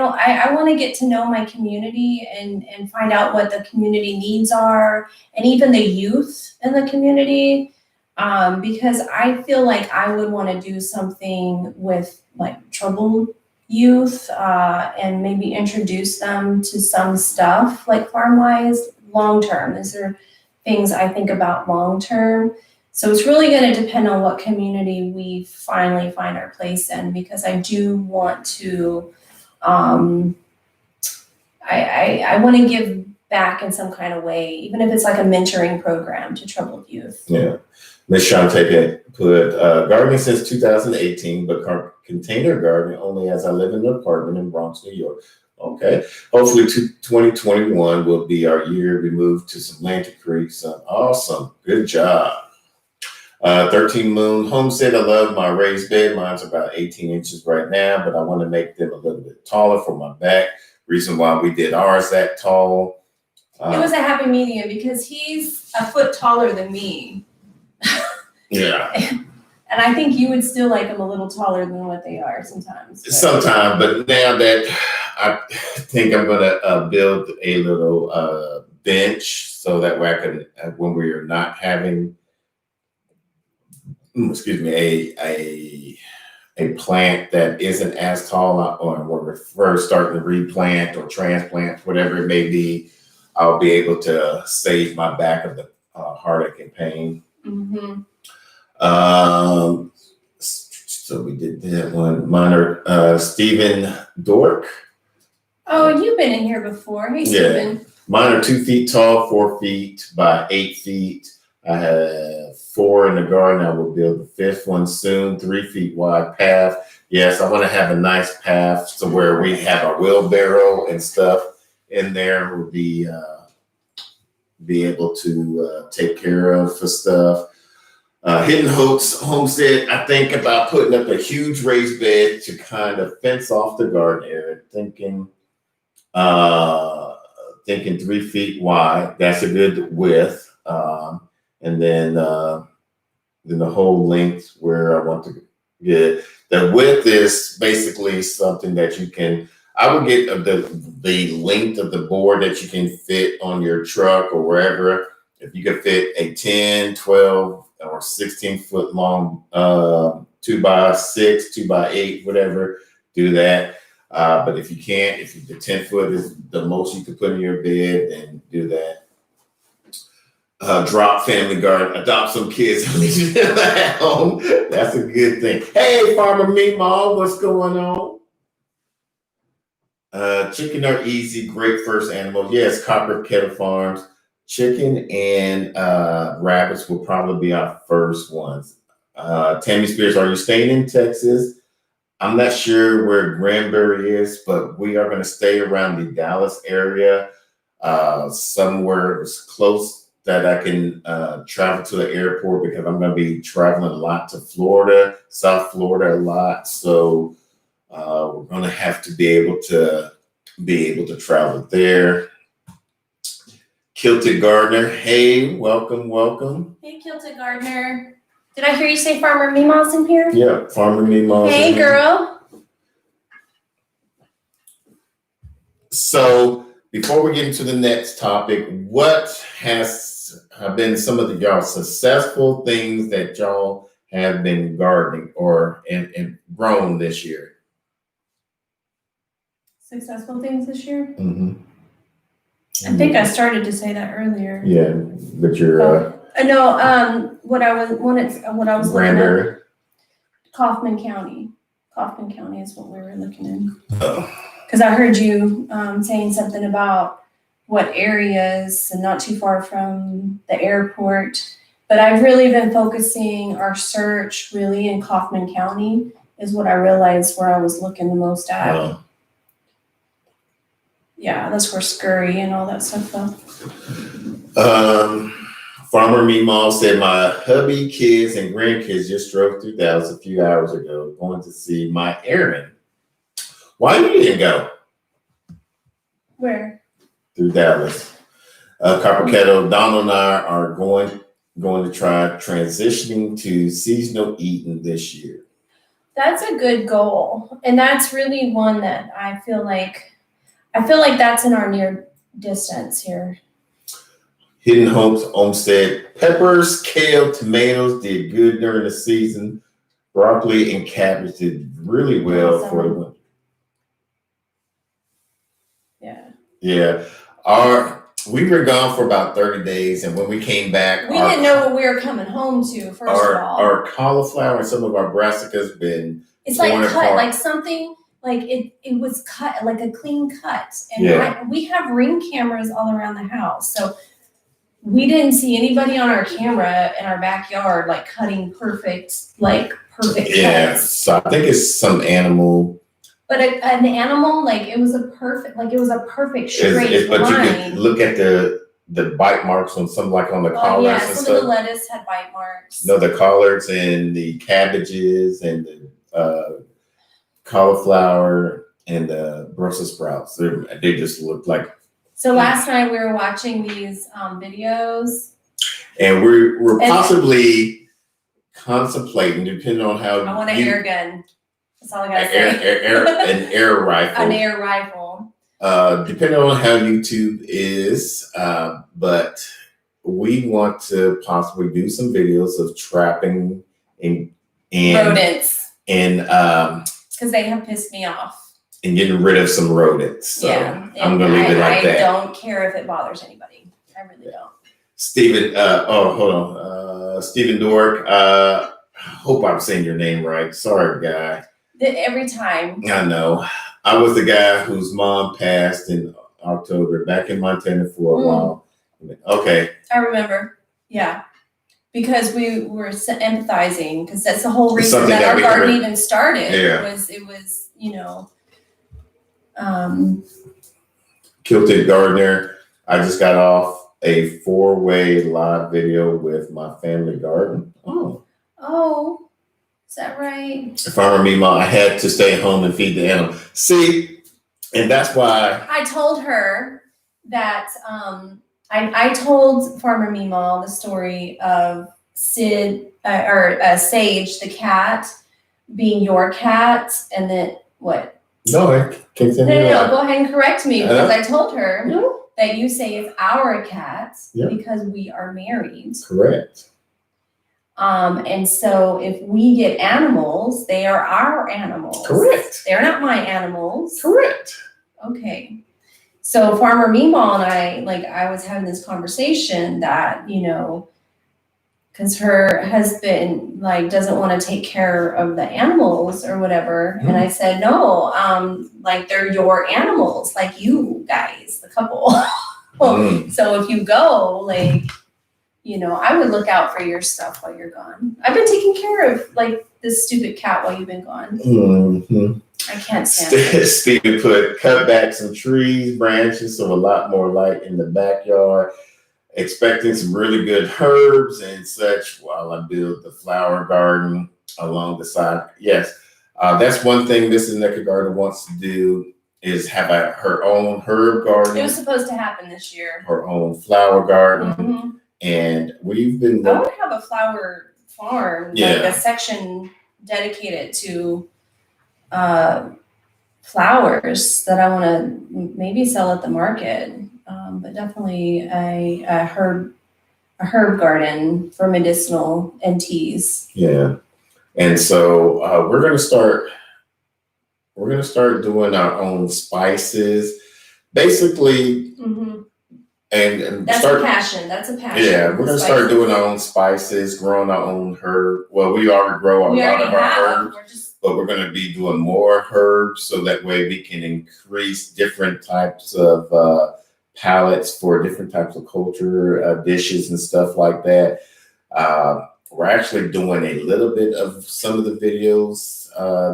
A: want to get to know my community and find out what the community needs are, and even the youth in the community, because I feel like I would want to do something with like troubled youth, and maybe introduce them to some stuff like farm-wise long-term. These are things I think about long-term. So it's really going to depend on what community we finally find our place in, because I do want to, I want to give back in some kind of way, even if it's like a mentoring program to troubled youth.
B: Yeah. Ms. Shante put gardening since 2018, but container gardening only as I live in an apartment in Bronx, New York. Okay. Hopefully 2021 will be our year we move to some Atlantic Creek. So awesome. Good job. 13 Moon Homestead. I love my raised bed. Mine's about 18 inches right now, but I want to make them a little bit taller for my back. Reason why we did ours that tall.
A: It was a happy medium because he's a foot taller than me.
B: Yeah.
A: And I think you would still like them a little taller than what they are sometimes.
B: Sometimes, but now that I think I'm going to build a little bench so that way I can, when we are not having, a plant that isn't as tall, or when we're first starting to replant or transplant, whatever it may be, I'll be able to save my back of the heartache and pain.
A: Mm-hmm.
B: So we did that one. Mine are Stephen Dork.
A: Oh, you've been in here before. Hey, Stephen.
B: Mine are 2 feet tall, 4 feet by 8 feet. I have 4 in the garden. I will build the 5th one soon, 3 feet wide path. Yes, I want to have a nice path to where we have a wheelbarrow and stuff in there. We'll be able to take care of for stuff. Hidden Hopes Homestead, I think about putting up a huge raised bed to kind of fence off the garden area. Thinking 3 feet wide. That's a good width. And then the whole length where I want to get. The width is basically something that you can. I would get the length of the board that you can fit on your truck or wherever. If you could fit a 10, 12, or 16-foot long 2x6, 2x8, whatever, do that. But if you can't, if the 10-foot is the most you could put in your bed, then do that. Drop family garden, adopt some kids at home. That's a good thing. Hey, Farmer Meemaw, what's going on? Chicken are easy, great first animal. Yes, Copper Kettle Farms. Chicken and rabbits will probably be our first ones. Tammy Spears, are you staying in Texas? I'm not sure where Granbury is, but we are going to stay around the Dallas area, somewhere close that I can travel to the airport, because I'm going to be traveling a lot to Florida, South Florida a lot. So we're going to have to be able to travel there. Kilted Gardener, hey, welcome.
A: Hey, Kilted Gardener. Did I hear you say Farmer Meemaw's in here?
B: Yeah, Farmer Meemaw.
A: Hey, girl.
B: So before we get into the next topic, what have been some of y'all successful things that y'all have been gardening or and grown this year?
A: Successful things this year?
B: Mm-hmm.
A: I think I started to say that earlier.
B: Yeah, but you're
A: what I was looking
B: Granbury.
A: at, Kaufman County. Kaufman County is what we were looking in.
B: Oh.
A: Because I heard you saying something about what areas and not too far from the airport. But I've really been focusing our search really in Kaufman County is what I realized where I was looking the most at.
B: Oh.
A: Yeah, that's where Scurry and all that stuff though.
B: Farmer Meemaw said, my hubby, kids, and grandkids just drove through Dallas a few hours ago, going to see my errand. Why you didn't go?
A: Where?
B: Through Dallas. Copper Kettle, Donald and I are going to try transitioning to seasonal eating this year.
A: That's a good goal. And that's really one that I feel like that's in our near distance here.
B: Hidden Hopes Homestead, peppers, kale, tomatoes did good during the season. Broccoli and cabbage did really well for the winter.
A: Yeah.
B: Yeah. We were gone for about 30 days, and when we came back,
A: we didn't know what we were coming home to, first of all.
B: Our cauliflower and some of our brassicas been
A: it's like cut,
B: apart.
A: like something, like it was cut, like a clean cut. And
B: Yeah.
A: we have Ring cameras all around the house. So we didn't see anybody on our camera in our backyard, like cutting perfect
B: Yeah,
A: cuts.
B: so I think it's some animal.
A: But an animal, like it was a perfect straight
B: But you
A: line.
B: can look at the bite marks on some, like on the collards
A: Yeah,
B: and
A: some
B: stuff.
A: of the lettuce had bite marks.
B: No, the collards and the cabbages and the cauliflower and the Brussels sprouts. They just look like.
A: So last night we were watching these videos.
B: And we're possibly contemplating, depending on how.
A: I want an air gun. That's all I gotta say.
B: An air rifle.
A: An air rifle.
B: Depending on how YouTube is, but we want to possibly do some videos of trapping and
A: Rodents.
B: And
A: because they have pissed me off.
B: And getting rid of some rodents. So
A: yeah,
B: I'm gonna leave it like that.
A: I don't care if it bothers anybody. I really don't.
B: Stephen, hold on. Stephen Dork, hope I'm saying your name right. Sorry, guy.
A: Every time.
B: I know. I was the guy whose mom passed in October back in Montana for a while. Okay.
A: I remember. Yeah. because we were empathizing, because that's the whole
B: It's
A: reason
B: something
A: that
B: that
A: our
B: we
A: garden
B: can-
A: even started.
B: Yeah.
A: It was,
B: Kilted Gardener. I just got off a 4-way live video with my family garden.
A: oh, is that right?
B: Farmer Mima, I had to stay home and feed the animal. See, and that's why.
A: I told her that I told Farmer Meemaw the story of Sid Sage the cat being your cat, and then what?
B: No, I continue.
A: No, go ahead and correct me, because I told her
B: No.
A: that you say it's our cat
B: Yeah.
A: because we are married.
B: Correct.
A: And so if we get animals, they are our animals.
B: Correct.
A: They're not my animals.
B: Correct.
A: Okay. So Farmer Meemaw and I was having this conversation that, because her husband doesn't want to take care of the animals or whatever. And I said, no, they're your animals, like you guys, the couple. So if you go, I would look out for your stuff while you're gone. I've been taking care of this stupid cat while you've been gone.
B: Mm-hmm.
A: I can't stand it.
B: Stephen cut back some trees, branches, so a lot more light in the backyard. Expecting some really good herbs and such while I build the flower garden along the side. Yes, that's one thing Mrs. Nakid Garden wants to do, is have her own herb garden.
A: It was supposed to happen this year.
B: Her own flower garden.
A: Mm-hmm.
B: And we've been.
A: I would have a flower farm,
B: Yeah.
A: a section dedicated to flowers that I want to maybe sell at the market. But definitely a herb garden for medicinal and teas.
B: Yeah, and so we're gonna start doing our own spices, basically,
A: Mm-hmm.
B: and
A: That's
B: start.
A: a passion. That's a passion.
B: Yeah, we're gonna start doing our own spices, growing our own herb. Well, we already grow a lot of our herbs, but we're gonna be doing more herbs so that way we can increase different types of palettes for different types of culture dishes and stuff like that. We're actually doing a little bit of some of the videos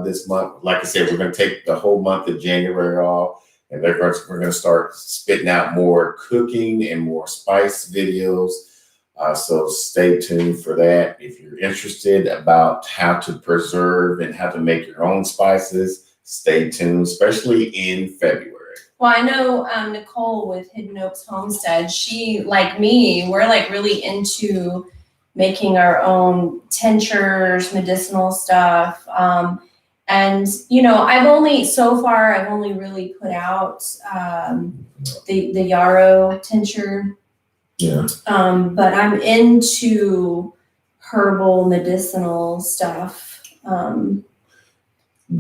B: this month. Like I said, we're going to take the whole month of January off, and we're going to start spitting out more cooking and more spice videos. So stay tuned for that. If you're interested about how to preserve and how to make your own spices, stay tuned, especially in February.
A: Well, I know Nicole with Hidden Oaks Homestead, she, like me, we're really into making our own tinctures, medicinal stuff. And, I've only really put out the yarrow tincture.
B: Yeah.
A: But I'm into herbal medicinal stuff.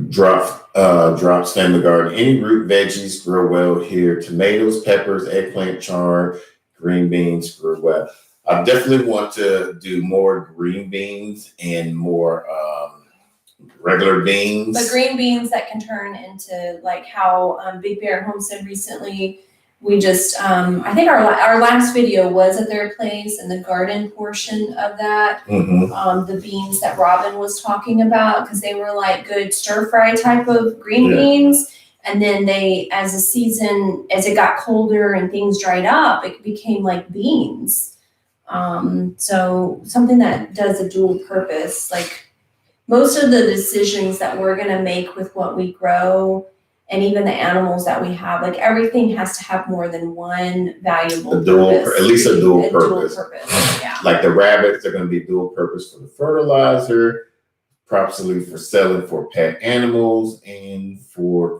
B: Drops Family Garden. Any root veggies grow well here. Tomatoes, peppers, eggplant, chard, green beans grow well. I definitely want to do more green beans and more regular beans.
A: But green beans that can turn into how Big Bear Homestead recently, we just, I think our last video was at their place, and the garden portion of that,
B: Mm-hmm.
A: the beans that Robin was talking about, because they were good stir fry type of green beans. And then as it got colder and things dried up, it became beans. So something that does a dual purpose. Most of the decisions that we're going to make with what we grow, and even the animals that we have, everything has to have more than one valuable purpose.
B: At least a dual purpose.
A: Yeah.
B: Like the rabbits, they're going to be dual purpose for the fertilizer, possibly for selling for pet animals and for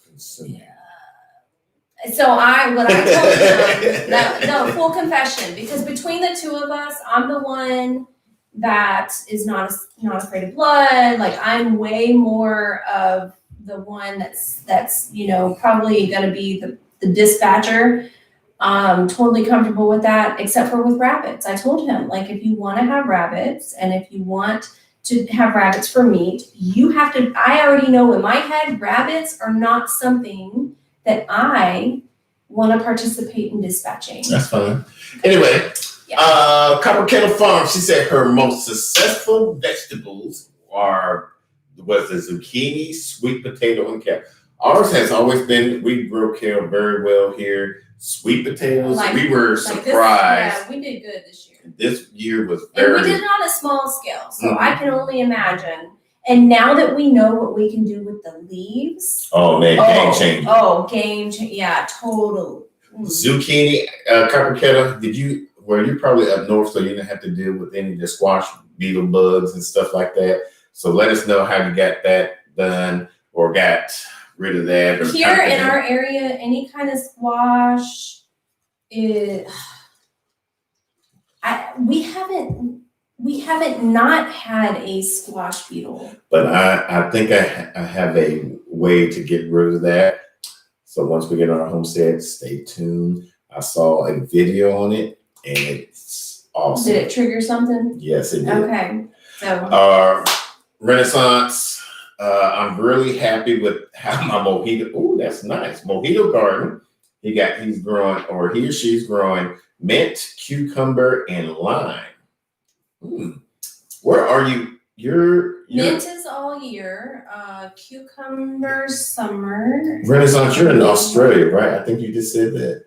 B: consuming.
A: Yeah. So what I told them, no, full confession, because between the two of us, I'm the one that is not afraid of blood. I'm way more of the one that's probably going to be the dispatcher. Totally comfortable with that, except for with rabbits. I told him, if you want to have rabbits, and if you want to have rabbits for meat, you have to, I already know in my head, rabbits are not something that I want to participate in dispatching.
B: That's fine. Anyway. Copper Kettle Farm. She said her most successful vegetables was the zucchini, sweet potato, and kale. Ours has always been, we grow kale very well here. Sweet potatoes, we were surprised.
A: We did good this year.
B: This year was
A: And we did it on a small scale, so I can only imagine. And now that we know what we can do with the leaves.
B: Oh man, game changer.
A: Oh, game changer. Yeah, total.
B: Zucchini, Copper Kettle, were you probably up north, so you didn't have to deal with any of the squash beetle bugs and stuff like that. So let us know how you got that done or got rid of that. Or
A: here in our area, any kind of squash, we haven't not had a squash beetle.
B: But I think I have a way to get rid of that. So once we get on our homestead, stay tuned. I saw a video on it and it's awesome.
A: Did it trigger something?
B: Yes, it did.
A: Okay. So
B: Renaissance. I'm really happy with how my mojito. Oh, that's nice. Mojito garden. He's growing, or he or she's growing mint, cucumber, and lime. Where are you?
A: Mint is all year. Cucumber summer.
B: Renaissance, you're in Australia, right? I think you just said that.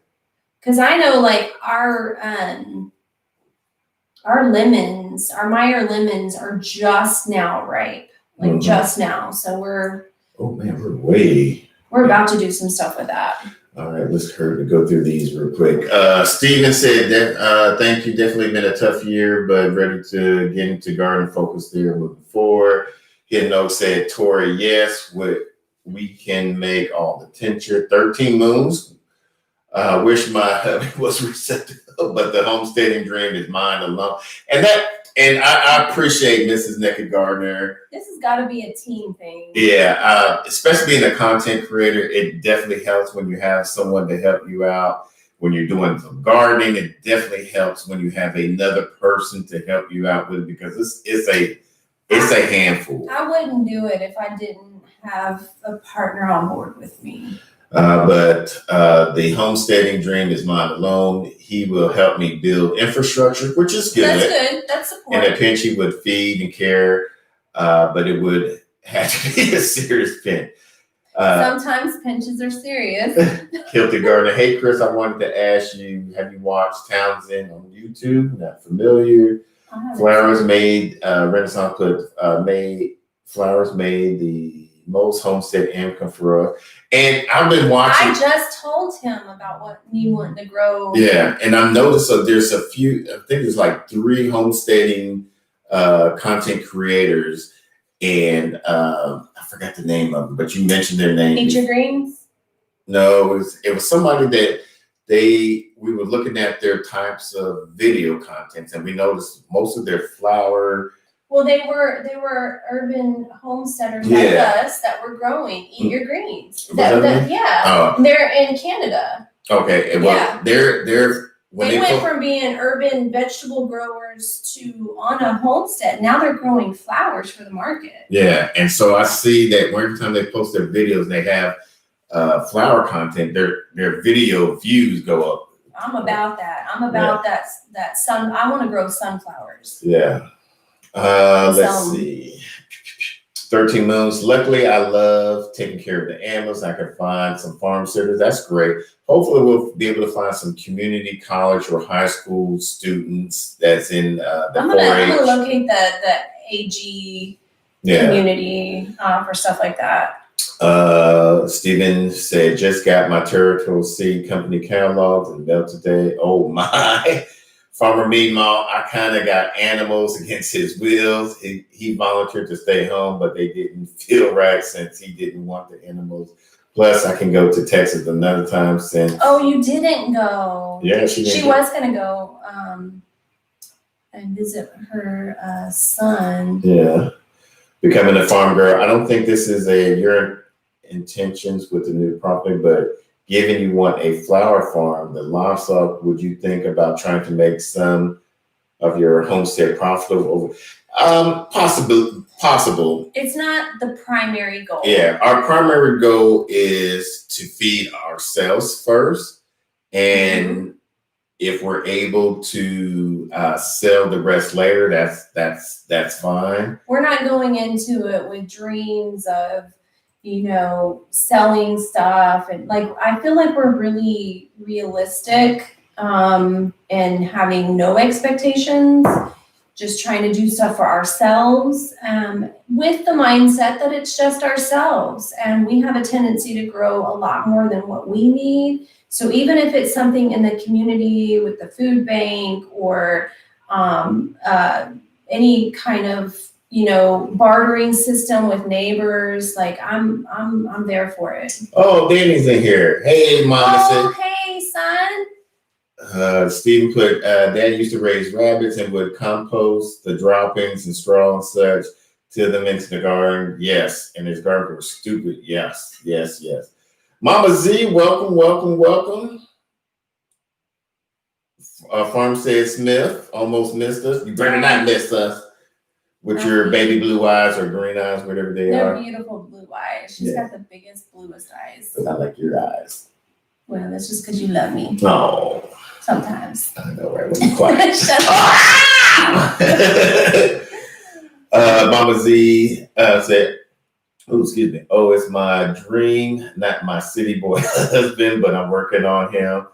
A: Because I know, like our lemons, our Meyer lemons are just now ripe, like just now. So we're about to do some stuff with that.
B: All right, let's go through these real quick. Steven said that thank you. Definitely been a tough year, but ready to get into garden focus there moving forward. Hidno said, Tori, yes, we can make all the tincture. 13 moons. Wish my hubby was receptive, but the homesteading dream is mine alone. And I appreciate Mrs. Nakid Gardner.
A: This has got to be a team thing.
B: Yeah, especially being a content creator, it definitely helps when you have someone to help you out. When you're doing some gardening, it definitely helps when you have another person to help you out with it, because it's a handful.
A: I wouldn't do it if I didn't have a partner on board with me.
B: But the homesteading dream is mine alone. He will help me build infrastructure, which is good.
A: That's good. That's support.
B: In a pinch, he would feed and care, but it would have to be a serious pinch.
A: Sometimes pinches are serious.
B: Hilton Gardner. Hey, Chris, I wanted to ask you, have you watched Townsend on YouTube? Not familiar. Flowers made, Renaissance put flowers made the most homestead income for us. And I've been watching.
A: I just told him about what me wanting to grow.
B: Yeah, and I've noticed there's a few, I think there's like 3 homesteading content creators, and I forgot the name of them, but you mentioned their name.
A: Nature Greens?
B: No, it was somebody that we were looking at their types of video contents, and we noticed most of their flower.
A: Well, they were urban homesteaders like us that were growing Eat Your Greens. They're in Canada.
B: Okay, well, they went
A: from being urban vegetable growers to on a homestead. Now they're growing flowers for the market.
B: Yeah, and so I see that every time they post their videos, they have flower content. Their video views go up.
A: I'm about that. I'm about that sun. I want to grow sunflowers.
B: Yeah. Let's see. 13 moons. Luckily, I love taking care of the animals. I can find some farm sitters. That's great. Hopefully, we'll be able to find some community college or high school students that's in the 4-H. I'm
A: gonna locate the AG community for stuff like that.
B: Steven said, just got my Territorial Seed Company catalogs and mail today. Oh my. Farmer Meemaw, I kind of got animals against his wills. He volunteered to stay home, but they didn't feel right since he didn't want the animals. Plus, I can go to Texas another time since.
A: Oh, you didn't go.
B: Yeah, she didn't.
A: She was going to go and visit her son.
B: Yeah. Becoming a farm girl. I don't think this is your intentions with the new property, but given you want a flower farm, the livestock, would you think about trying to make some of your homestead profitable? Possible.
A: It's not the primary goal.
B: Yeah, our primary goal is to feed ourselves first, and if we're able to sell the rest later, that's fine.
A: We're not going into it with dreams of, selling stuff. And like, I feel like we're really realistic, and having no expectations, just trying to do stuff for ourselves, with the mindset that it's just ourselves. And we have a tendency to grow a lot more than what we need. So even if it's something in the community with the food bank or any kind of bartering system with neighbors, like I'm there for it.
B: Oh, Danny's in here. Hey, Mama.
A: Oh, hey, son.
B: Stephen put, Dad used to raise rabbits and would compost the droppings and straw and such to them into the garden. Yes, and his garden was stupid. Yes. Mama Z, welcome. Farmstead Smith almost missed us. You better not miss us with your baby blue eyes or green eyes, whatever they
A: They're
B: are.
A: beautiful blue eyes. She's got the biggest, bluest eyes.
B: I like your eyes.
A: Well, that's just because you love me.
B: No.
A: Sometimes.
B: I know, right? We'll be quiet.
A: Shut up.
B: Mama Z said, oh, excuse me. Oh, it's my dream, not my city boy husband, but I'm working on him.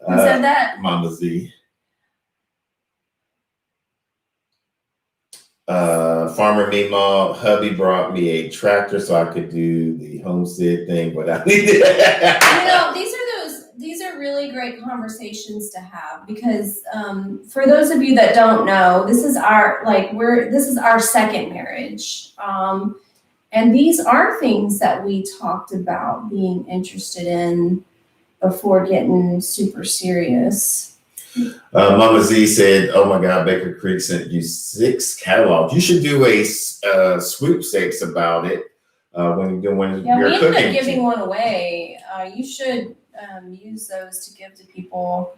A: Who said that?
B: Mama Z. Farmer Meemaw, hubby brought me a tractor so I could do the homestead thing, but I need
A: These are really great conversations to have, because for those of you that don't know, this is our second marriage. And these are things that we talked about being interested in before getting super serious.
B: Mama Z said, oh my God, Baker Creek sent you 6 catalogs. You should do a sweepstakes about it when you're cooking.
A: Yeah, we ended up giving one away. You should use those to give to people.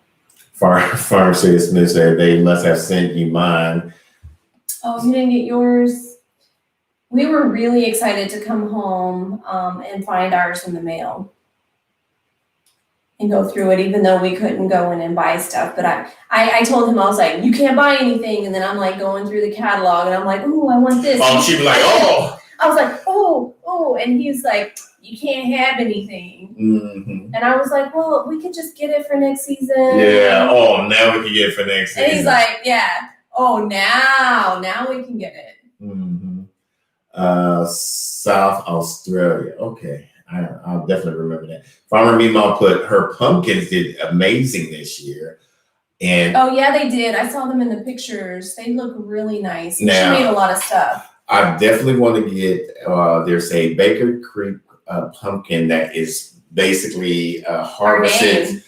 B: Farm Smith said they must have sent you mine.
A: Oh, you didn't get yours? We were really excited to come home and find ours in the mail and go through it, even though we couldn't go in and buy stuff. But I told him, I was like, you can't buy anything. And then I'm like going through the catalog and I'm like, oh, I want this.
B: Oh, she'd be like, oh.
A: I was like, oh. And he's like, you can't have anything.
B: Mm-hmm.
A: And I was like, well, we could just get it for next season.
B: Yeah. Oh, now we can get it for next season.
A: And he's like, yeah. Oh, now we can get it.
B: Mm-hmm. South Australia. Okay. I'll definitely remember that. Farmer Meemaw put her pumpkins did amazing this year. And
A: oh yeah, they did. I saw them in the pictures. They look really nice. She
B: now,
A: made a lot of stuff.
B: I definitely want to get there's a Baker Creek pumpkin that is basically harvested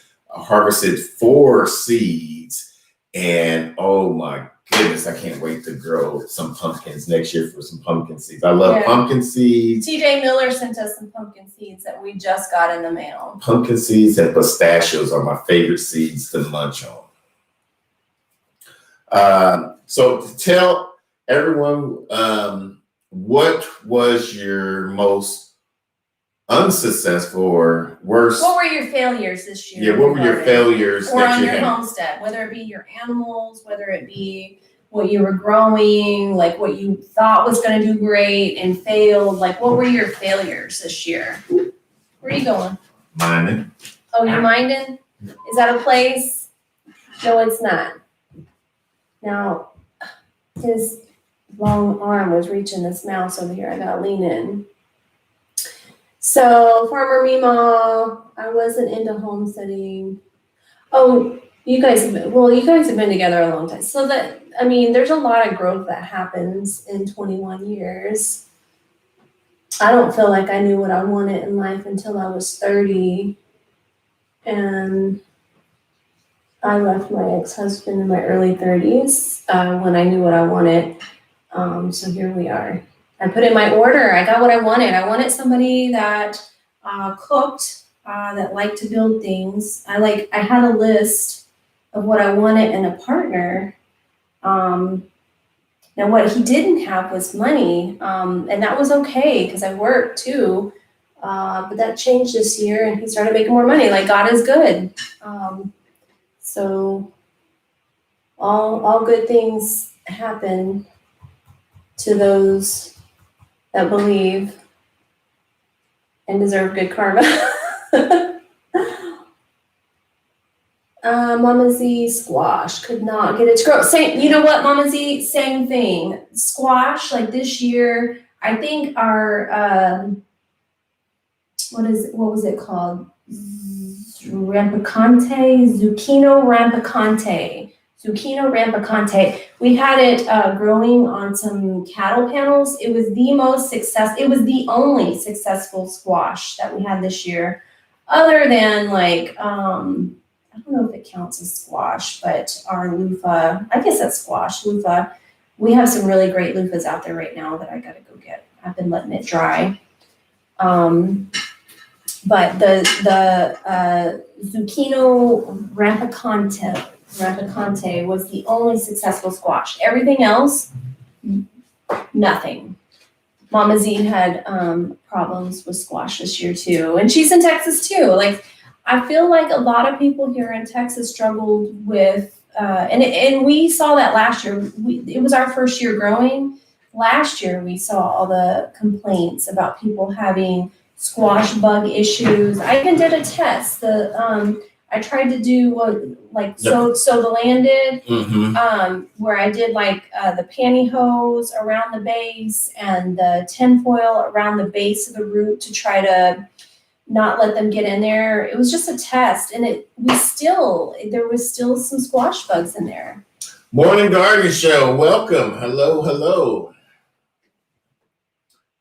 B: 4 seeds. And oh my goodness, I can't wait to grow some pumpkins next year for some pumpkin seeds. I love pumpkin seeds.
A: TJ Miller sent us some pumpkin seeds that we just got in the mail.
B: Pumpkin seeds and pistachios are my favorite seeds to munch on. So to tell everyone, what was your most unsuccessful or worst?
A: What were your failures this year?
B: Yeah, what were your failures
A: or
B: that
A: on
B: you
A: your
B: had?
A: homestead, whether it be your animals, whether it be what you were growing, like what you thought was going to do great and failed. Like, what were your failures this year? Where are you going?
B: Minding.
A: Oh, you're minding? Is that a place? No, it's not. Now, his long arm was reaching this mouse over here. I gotta lean in. So, Farmer Meemaw, I wasn't into homesteading. Oh, you guys have been together a long time. So there's a lot of growth that happens in 21 years. I don't feel like I knew what I wanted in life until I was 30. And I left my ex-husband in my early 30s when I knew what I wanted. So here we are. I put in my order. I got what I wanted. I wanted somebody that cooked, that liked to build things. I had a list of what I wanted in a partner. Now what he didn't have was money, and that was okay because I worked too. But that changed this year, and he started making more money. Like, God is good. So all good things happen to those that believe and deserve good karma. Mama Z squash could not get its growth. Same, you know what, Mama Z, same thing. Squash, like this year, I think our what was it called? Zucchino rampicante. We had it growing on some cattle panels. It was the only successful squash that we had this year, other than like I don't know if it counts as squash, but our loofah, I guess that's squash, loofah. We have some really great loofahs out there right now that I gotta go get. I've been letting it dry. But the Zucchino rampicante was the only successful squash. Everything else, nothing. Mama Z had problems with squash this year too, and she's in Texas too. Like, I feel like a lot of people here in Texas struggled with, and we saw that last year. It was our first year growing. Last year, we saw all the complaints about people having squash bug issues. I even did a test. I tried to do so the land did, where I did like the pantyhose around the base and the tinfoil around the base of the root to try to not let them get in there. It was just a test, and there was still some squash bugs in there.
B: Morning Garden Show, welcome. Hello.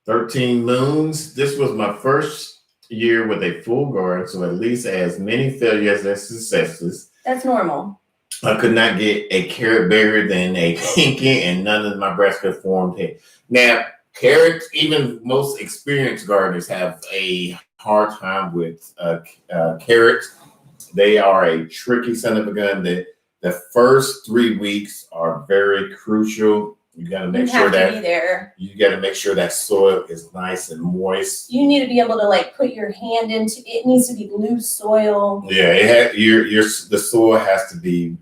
B: 13 moons. This was my first year with a full garden, so at least as many failures as successes.
A: That's normal.
B: I could not get a carrot bigger than a pinky, and none of my brassica formed head. Now, carrots, even most experienced gardeners have a hard time with carrots. They are a tricky son of a gun. The first 3 weeks are very crucial. You got to make sure that
A: be there.
B: You got to make sure that soil is nice and moist.
A: You need to be able to like put your hand into it. Needs to be loose soil.
B: Yeah, the soil has to be,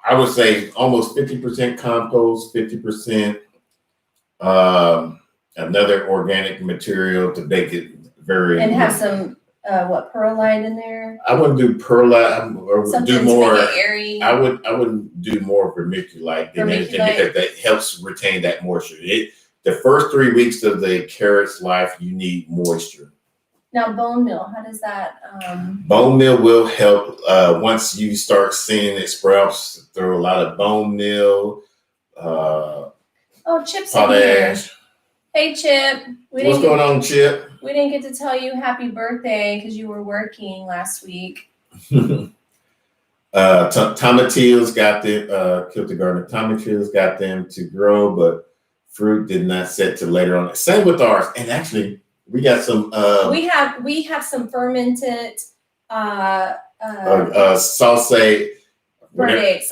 B: I would say, almost 50% compost, 50% another organic material to make it very. And
A: have some perlite in there.
B: I wouldn't do perlite or
A: something
B: do more.
A: To make it airy.
B: I wouldn't do more vermiculite than anything because that helps retain that moisture. The first 3 weeks of the carrot's life, you need moisture.
A: Now, bone meal, how does that?
B: Bone meal will help once you start seeing it sprouts. Throw a lot of bone meal.
A: Chip's in here. Hey, Chip.
B: What's going on, Chip?
A: We didn't get to tell you happy birthday because you were working last week.
B: Tomatillos got them, killed the gardener. Tomatillos got them to grow, but fruit did not set till later on. Same with ours. And actually, we got some.
A: We have some fermented salsa verde.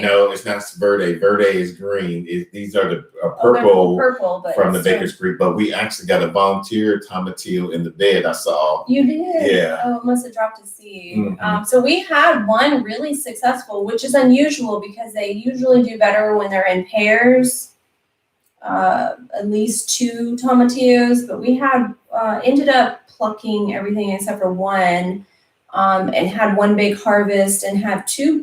B: No, it's not verde. Verde is green. These are the purple
A: but
B: from the Baker's Creek. But we actually got a volunteer tomatillo in the bed. I saw.
A: You did?
B: Yeah.
A: Oh, it must have dropped a seed.
B: Mm-hmm.
A: So we had one really successful, which is unusual because they usually do better when they're in pairs. At least 2 tomatillos, but we had ended up plucking everything except for one. And had one big harvest and have 2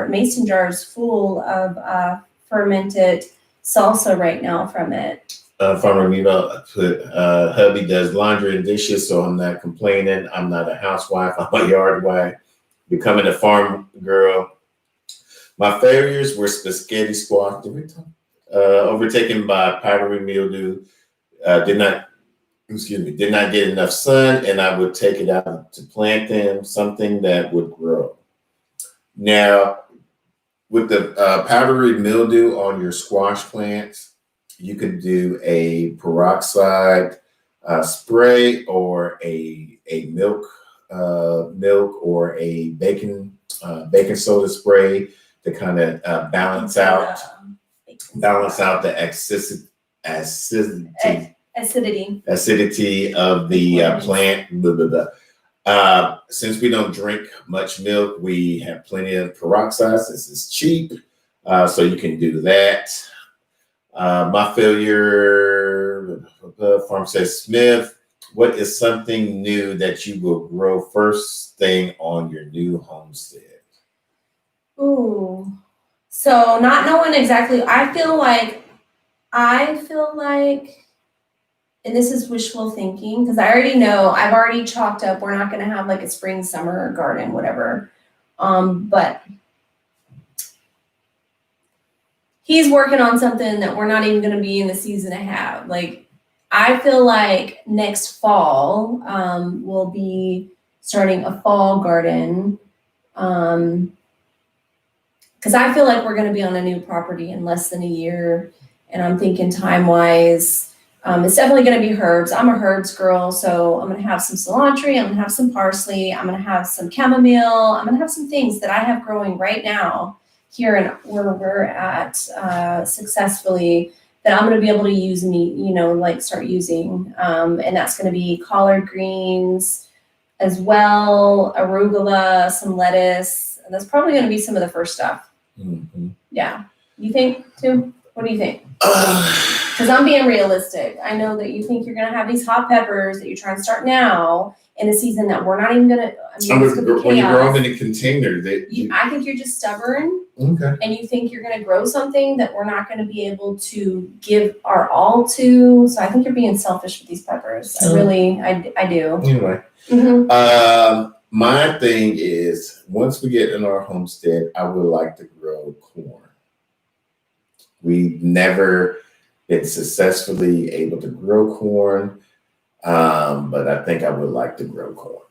A: mason jars full of fermented salsa right now from it.
B: Farmer Mimo put hubby does laundry and dishes, so I'm not complaining. I'm not a housewife. I'm a yard wife. Becoming a farm girl. My failures were spaghetti squash. Overtaken by powdery mildew. Did not get enough sun, and I would take it out to plant them, something that would grow. Now, with the powdery mildew on your squash plants, you could do a peroxide spray or a milk or a baking soda spray to kind of balance out the acidity of the plant. Since we don't drink much milk, we have plenty of peroxide. This is cheap, so you can do that. My failure, farm says Smith. What is something new that you will grow first thing on your new homestead?
A: Ooh. So not knowing exactly, I feel like, and this is wishful thinking, because I already know, I've already chalked up, we're not gonna have like a spring, summer garden, whatever. But he's working on something that we're not even gonna be in the season to have. Like, I feel like next fall, we'll be starting a fall garden. Because I feel like we're going to be on a new property in less than a year. And I'm thinking time wise, it's definitely going to be herbs. I'm a herbs girl. So I'm going to have some cilantro. I'm going to have some parsley. I'm going to have some chamomile. I'm going to have some things that I have growing right now here and where we're at successfully that I'm going to be able to use start using. And that's going to be collard greens as well, arugula, some lettuce. That's probably going to be some of the first stuff.
B: Mm-hmm.
A: Yeah. You think too? What do you think? Because I'm being realistic. I know that you think you're going to have these hot peppers that you're trying to start now in a season that we're not even going to.
B: When you grow them in a container,
A: I think you're just stubborn.
B: Okay.
A: And you think you're going to grow something that we're not going to be able to give our all to. So I think you're being selfish with these peppers. I do.
B: Anyway.
A: Mm-hmm.
B: My thing is, once we get in our homestead, I would like to grow corn. We've never been successfully able to grow corn, but I think I would like to grow corn.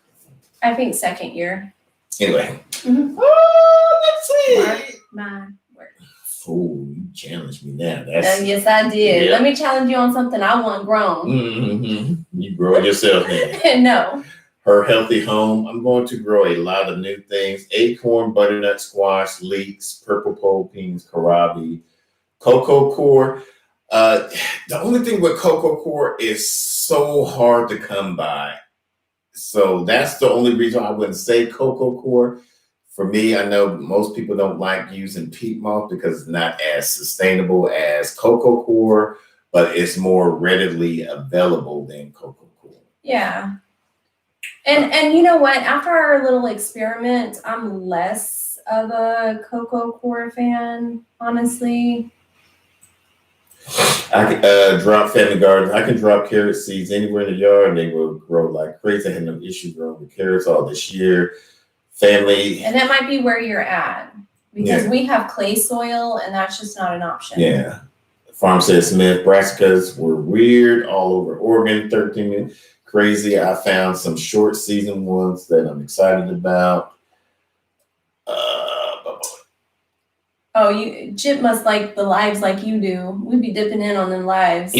A: I think second year.
B: Anyway.
A: Mm-hmm.
B: Let's see.
A: My word.
B: Oh, you challenged me now.
A: Yes, I did.
B: Yeah.
A: Let me challenge you on something I want grown.
B: Mm-hmm. You grow it yourself now.
A: No.
B: Her healthy home. I'm going to grow a lot of new things: acorn, butternut squash, leeks, purple pole beans, kohlrabi, cocoa core. The only thing with cocoa core is so hard to come by. So that's the only reason I wouldn't say cocoa core. For me, I know most people don't like using peat moss because it's not as sustainable as cocoa core, but it's more readily available than cocoa core.
A: Yeah. And you know what? After our little experiment, I'm less of a cocoa core fan, honestly.
B: I can drop family gardens. I can drop carrot seeds anywhere in the yard and they will grow like crazy. I had no issue growing with carrots all this year. Family.
A: And that might be where you're at because we have clay soil and that's just not an option.
B: Yeah. Farm says Smith, brassicas were weird all over Oregon, 13 minutes. Crazy. I found some short season ones that I'm excited about.
A: Chip must like the lives like you do. We be dipping in on them lives.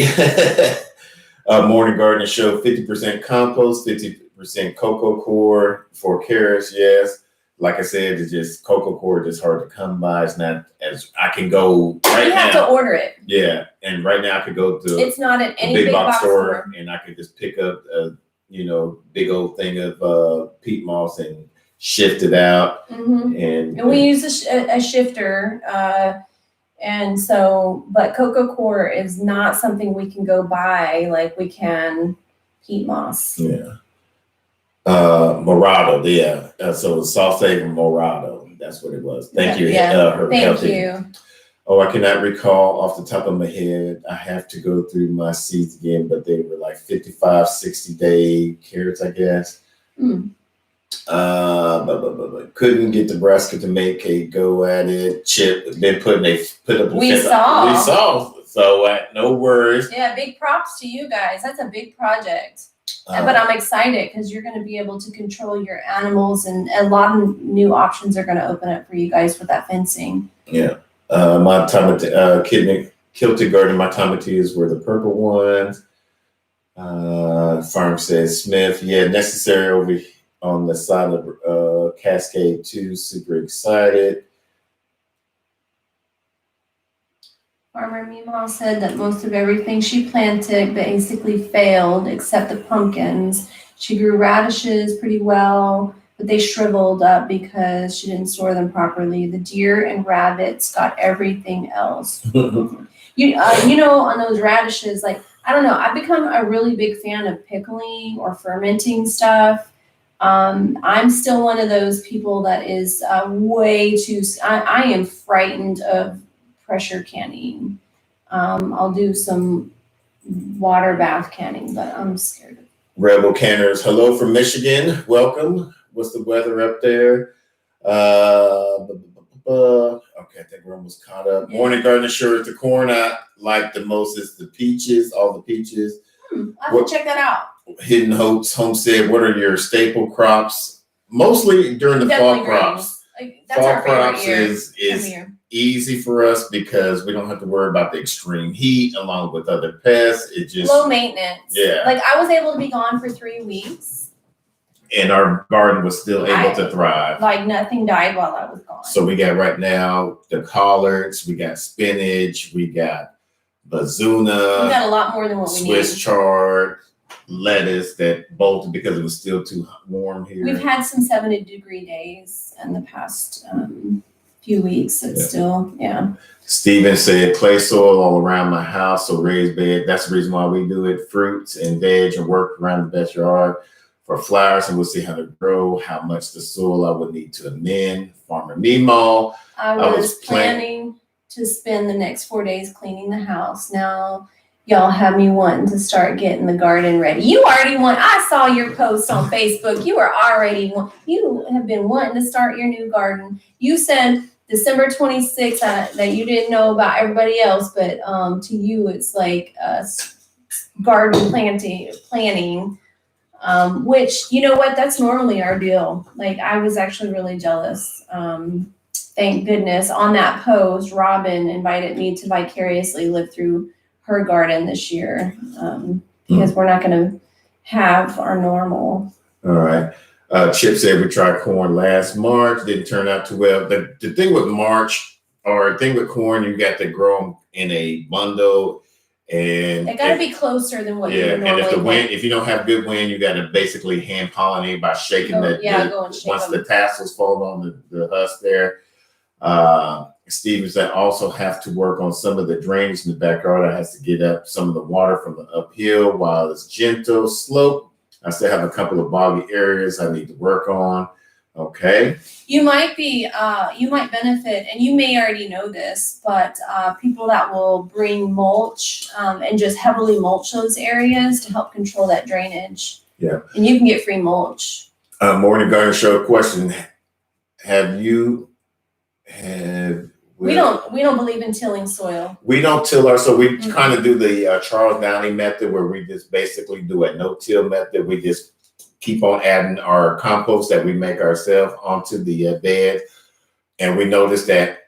B: Morning garden show 50% compost, 50% cocoa core for carrots. Yes. Like I said, it's just cocoa core just hard to come by. It's not as I can go right now.
A: You have to order it.
B: Yeah. And right now I could go to
A: it's not at any
B: big box store and I could just pick up a big old thing of peat moss and shift it out.
A: Mm-hmm. And we use a shifter. But cocoa core is not something we can go buy like we can peat moss.
B: Yeah. Morado, yeah. So soft flavor Morado. That's what it was. Thank you.
A: Thank you.
B: Oh, I cannot recall off the top of my head. I have to go through my seeds again, but they were like 55, 60-day carrots, I guess. But couldn't get Nebraska to make a go at it. Chip been put up.
A: We saw.
B: So no worries.
A: Yeah, big props to you guys. That's a big project. But I'm excited because you're going to be able to control your animals, and a lot of new options are going to open up for you guys with that fencing.
B: Yeah. My kilted garden, my tomatillas were the purple ones. Farm says Smith, necessary over on the side of Cascade 2. Super excited.
A: Farmer Meemaw said that most of everything she planted basically failed except the pumpkins. She grew radishes pretty well, but they shriveled up because she didn't store them properly. The deer and rabbits got everything else. On those radishes, like, I don't know, I've become a really big fan of pickling or fermenting stuff. I'm still one of those people that is way too, I am frightened of pressure canning. I'll do some water bath canning, but I'm scared of it.
B: Rebel Canners, hello from Michigan. Welcome. What's the weather up there? Okay, I think we're almost caught up. Morning garden sure the corn I like the most is the peaches, all the peaches.
A: I'll have to check that out.
B: Hidden Hopes Homestead, what are your staple crops? Mostly during the fall crops.
A: That's
B: fall
A: our favorite
B: crops
A: year.
B: is easy for us because we don't have to worry about the extreme heat along with other pests. It just
A: low maintenance.
B: Yeah.
A: Like I was able to be gone for 3 weeks.
B: And our garden was still able to thrive.
A: Like nothing died while I was gone.
B: So we got right now the collards, we got spinach, we got bazuna.
A: We got a lot more than what we
B: Swiss
A: need.
B: chard, lettuce that bolted because it was still too warm here.
A: We've had some 70-degree days in the past few weeks. It's still,
B: Steven said clay soil all around my house, so raised bed. That's the reason why we do it. Fruits and veg and work around the backyard for flowers, and we'll see how they grow, how much the soil I would need to amend. Farmer Meemaw.
A: I was planning to spend the next 4 days cleaning the house. Now, y'all have me wanting to start getting the garden ready. You already want, I saw your post on Facebook. You have been wanting to start your new garden. You said December 26th that you didn't know about everybody else, but to you, it's like garden planning, which, you know what, that's normally our deal. Like, I was actually really jealous. Thank goodness on that post, Robin invited me to vicariously live through her garden this year because we're not going to have our normal.
B: All right. Chip said we tried corn last March, didn't turn out too well. The thing with corn, you got to grow them in a bundle, and
A: They got to be closer than what you would normally.
B: And if you don't have good wind, you got to basically hand pollinate by shaking once the tassels fall on the husk there. Stevens that also have to work on some of the drainage in the backyard. I have to get up some of the water from the uphill while it's gentle slope. I still have a couple of boggy areas I need to work on. Okay.
A: You might benefit, and you may already know this, but people that will bring mulch and just heavily mulch those areas to help control that drainage.
B: Yeah.
A: And you can get free mulch.
B: Morning Garden Show question.
A: We don't believe in tilling soil.
B: We don't till our, so we kind of do the Charles Downey method where we just basically do a no-till method. We just keep on adding our compost that we make ourselves onto the bed. And we noticed that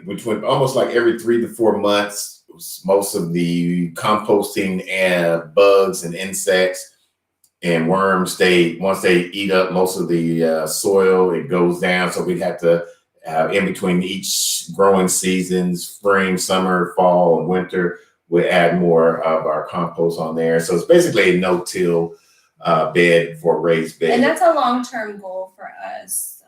B: between almost like every 3 to 4 months, most of the composting and bugs and insects and worms, once they eat up most of the soil, it goes down. So we have to, in between each growing seasons, spring, summer, fall, and winter, we add more of our compost on there. So it's basically a no-till bed for raised bed.
A: And that's a long-term goal for us.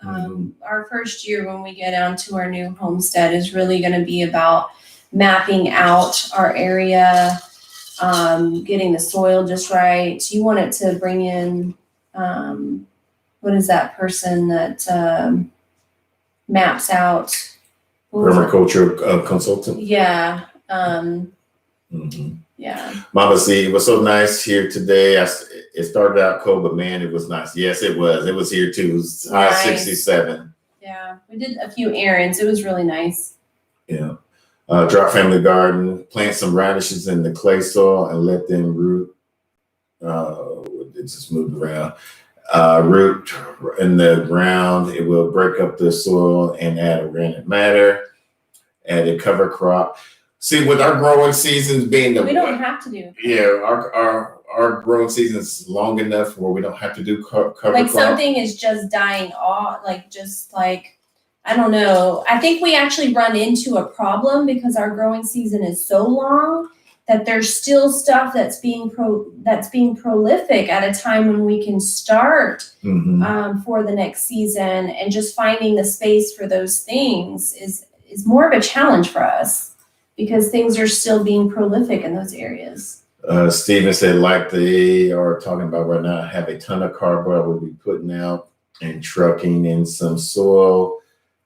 A: Our first year when we get down to our new homestead is really going to be about mapping out our area, getting the soil just right. You want it to bring in, what is that person that maps out?
B: Permaculture consultant.
A: Yeah.
B: Mm-hmm.
A: Yeah.
B: Mama C, it was so nice here today. It started out cold, but man, it was nice. Yes, it was. It was here too. It was high 67.
A: Yeah. We did a few errands. It was really nice.
B: Yeah. Drop family garden, plant some radishes in the clay soil and let them root. It just moved around. Root in the ground. It will break up the soil and add organic matter. Add a cover crop. See, with our growing seasons being
A: we don't have to do.
B: Yeah, our growing season is long enough where we don't have to do cover
A: like
B: crop.
A: Something is just dying off, like I don't know. I think we actually run into a problem because our growing season is so long that there's still stuff that's being prolific at a time when we can start for the next season, and just finding the space for those things is more of a challenge for us because things are still being prolific in those areas.
B: Steven said, like they are talking about right now, I have a ton of cardboard we'll be putting out and trucking in some soil.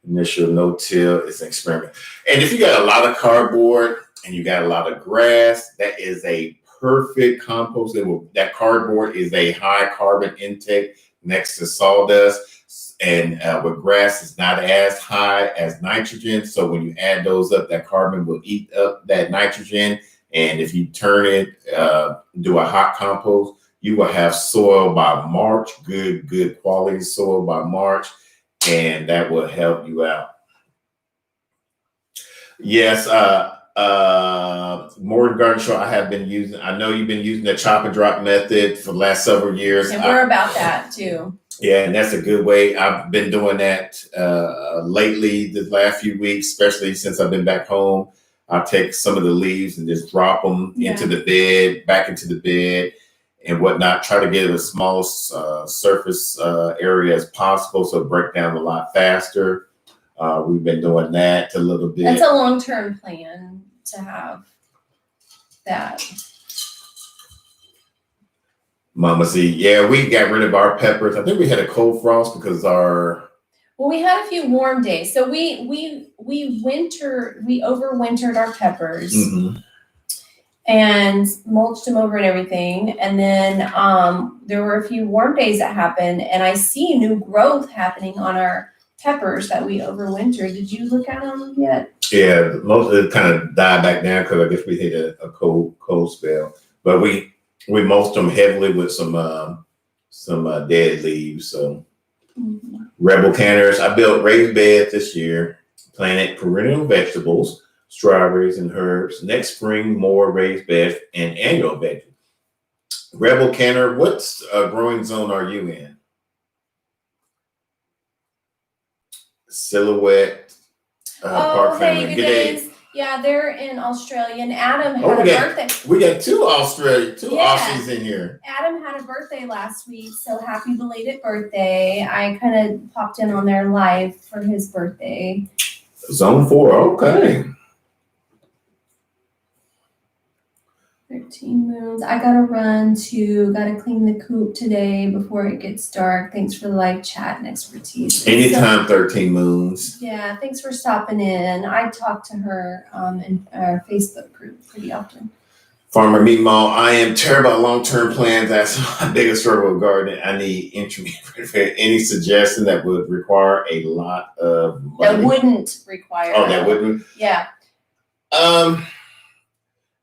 B: Initial no-till is an experiment. And if you got a lot of cardboard and you got a lot of grass, that is a perfect compost. That cardboard is a high carbon intake next to sawdust, and with grass, it's not as high as nitrogen. So when you add those up, that carbon will eat up that nitrogen. And if you turn it, do a hot compost, you will have soil by March, good quality soil by March, and that will help you out. Yes, Morton Garden Show, I know you've been using the chop and drop method for the last several years.
A: And we're about that too.
B: Yeah, and that's a good way. I've been doing that lately, the last few weeks, especially since I've been back home. I'll take some of the leaves and just drop them into the bed, back into the bed and whatnot. Try to get a small surface area as possible so it break down a lot faster. We've been doing that a little bit.
A: That's a long-term plan to have that.
B: Mama Z, yeah, we got rid of our peppers. I think we had a cold frost because
A: we had a few warm days. So we overwintered our peppers and mulched them over and everything. And then there were a few warm days that happened, and I see new growth happening on our peppers that we overwintered. Did you look at them yet?
B: Yeah, most of it kind of died back down because I guess we hit a cold spell. But we mulched them heavily with some dead leaves. So Rebel canners. I built raised beds this year, planted perennial vegetables, strawberries and herbs. Next spring, more raised beds and annual vegetables. Rebel canner, what growing zone are you in? Silhouette Park family.
A: Good days. Yeah, they're in Australia, and Adam had a birthday.
B: We got two Aussies in here.
A: Adam had a birthday last week, so happy belated birthday. I kind of popped in on their live for his birthday.
B: Zone 4, okay.
A: 13 moons. I gotta clean the coop today before it gets dark. Thanks for the live chat and expertise.
B: Anytime, 13 moons.
A: Yeah, thanks for stopping in. I talk to her in our Facebook group pretty often.
B: Farmer Meatball, I am terrible at long-term plans. That's my biggest struggle with gardening. I need intermediate. Any suggestion that would require a lot of money?
A: That wouldn't require.
B: Oh, that wouldn't?
A: Yeah.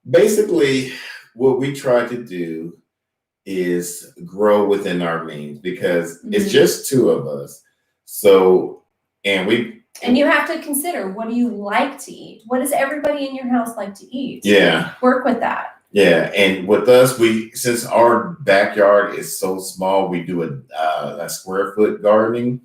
B: Basically, what we try to do is grow within our means because it's just two of us. So, and
A: you have to consider, what do you like to eat? What does everybody in your house like to eat?
B: Yeah.
A: Work with that.
B: Yeah, and with us, since our backyard is so small, we do a square foot gardening.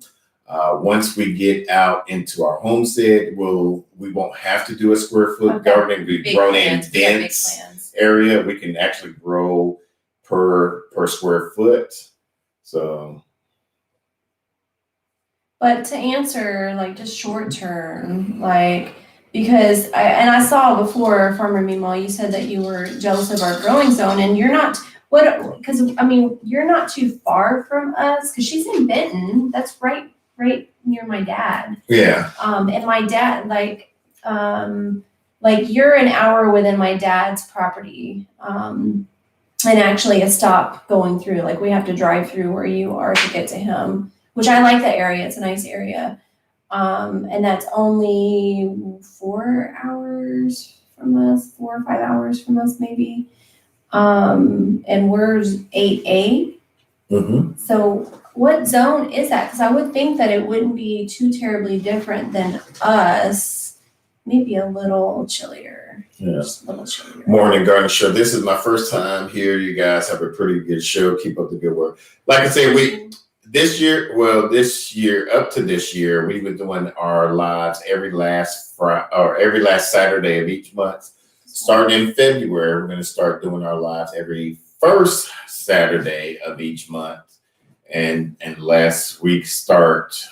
B: Once we get out into our homestead, we won't have to do a square foot gardening. We've grown in dense area. We can actually grow per square foot. So. But
A: to answer, like, just short term, because I saw before, Farmer Meemaw, you said that you were jealous of our growing zone, and you're not. You're not too far from us, because she's in Benton. That's right near my dad.
B: Yeah.
A: And my dad, you're an hour within my dad's property. And actually a stop going through, we have to drive through where you are to get to him, which I like that area. It's a nice area. And that's only 4 hours from us, 4 or 5 hours from us, maybe. And we're 8A. So what zone is that? Because I would think that it wouldn't be too terribly different than us. Maybe a little chillier.
B: Yeah.
A: Just a little chillier.
B: Morning Garden Show. This is my first time here. You guys have a pretty good show. Keep up the good work. Like I said, this year, up to this year, we were doing our lives every last Saturday of each month. Starting in February, we're going to start doing our lives every first Saturday of each month. And last week start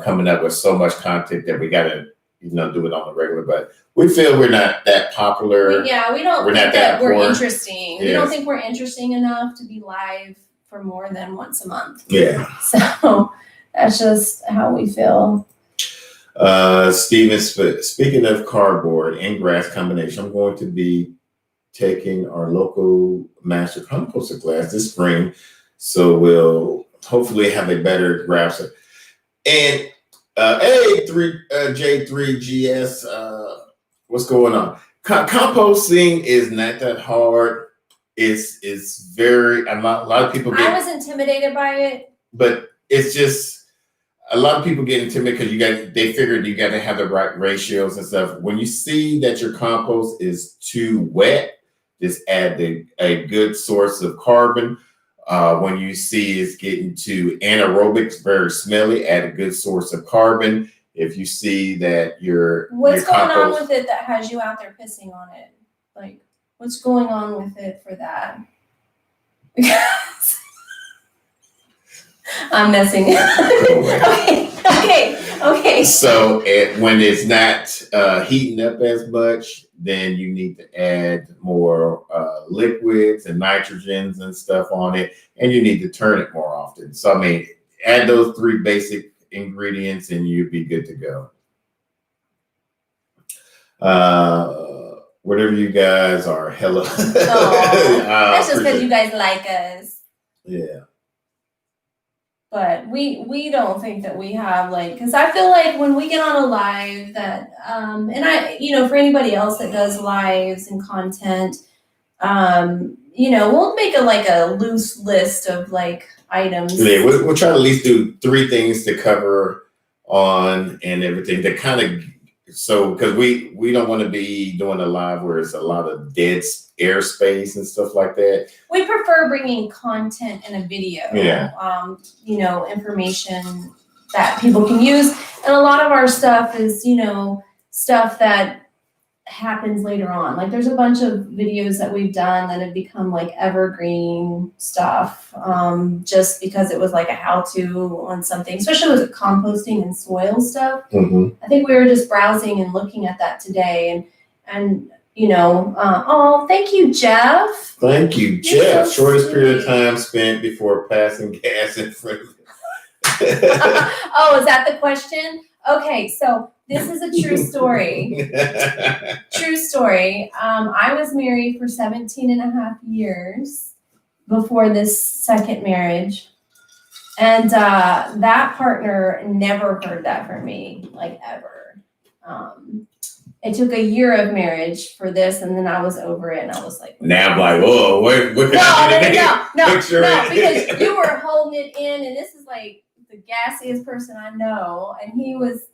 B: coming up with so much content that we got to, do it on the regular. But we feel we're not that popular.
A: We don't
B: We're
A: think
B: not
A: that we're
B: important.
A: interesting. We don't think we're interesting enough to be live for more than once a month.
B: Yeah.
A: So that's just how we feel.
B: Steven, speaking of cardboard and grass combination, I'm going to be taking our local master composter class this spring. So we'll hopefully have a better grasp. And J3GS, what's going on? Composting is not that hard. It's very, a lot of people
A: I was intimidated by it.
B: But it's just, a lot of people get intimidated because they figured you got to have the right ratios and stuff. When you see that your compost is too wet, just add a good source of carbon. When you see it's getting to anaerobics, very smelly, add a good source of carbon. If you see that
A: what's going on with it that has you out there pissing on it? Like, what's going on with it for that? I'm messing. Okay.
B: So when it's not heating up as much, then you need to add more liquids and nitrogens and stuff on it, and you need to turn it more often. So I mean, add those 3 basic ingredients, and you'd be good to go. Whatever you guys are, hello.
A: That's just because you guys like us.
B: Yeah.
A: But we don't think that we have because I feel like when we get on a live that and I for anybody else that does lives and content, we'll make a loose list of items.
B: Yeah, we'll try to at least do 3 things to cover on and everything that kind of because we don't want to be doing a live where it's a lot of dead airspace and stuff like that.
A: We prefer bringing content and a video.
B: Yeah.
A: Information that people can use, and a lot of our stuff is stuff that happens later on. There's a bunch of videos that we've done that have become evergreen stuff, just because it was a how-to on something, especially with the composting and soil stuff.
B: Mm-hmm.
A: I think we were just browsing and looking at that today, and thank you, Jeff.
B: Thank you, Jeff.
A: So
B: shortest period of time spent before passing gas in front of
A: Oh, is that the question? Okay, so this is a true story. True story. I was married for 17 and a half years before this second marriage. And that partner never heard that from me, ever. It took a year of marriage for this, and then I was over it, and I was like,
B: now I'm like, whoa, what can I do today?
A: No, because you were holding it in, and this is the gassiest person I know, and he was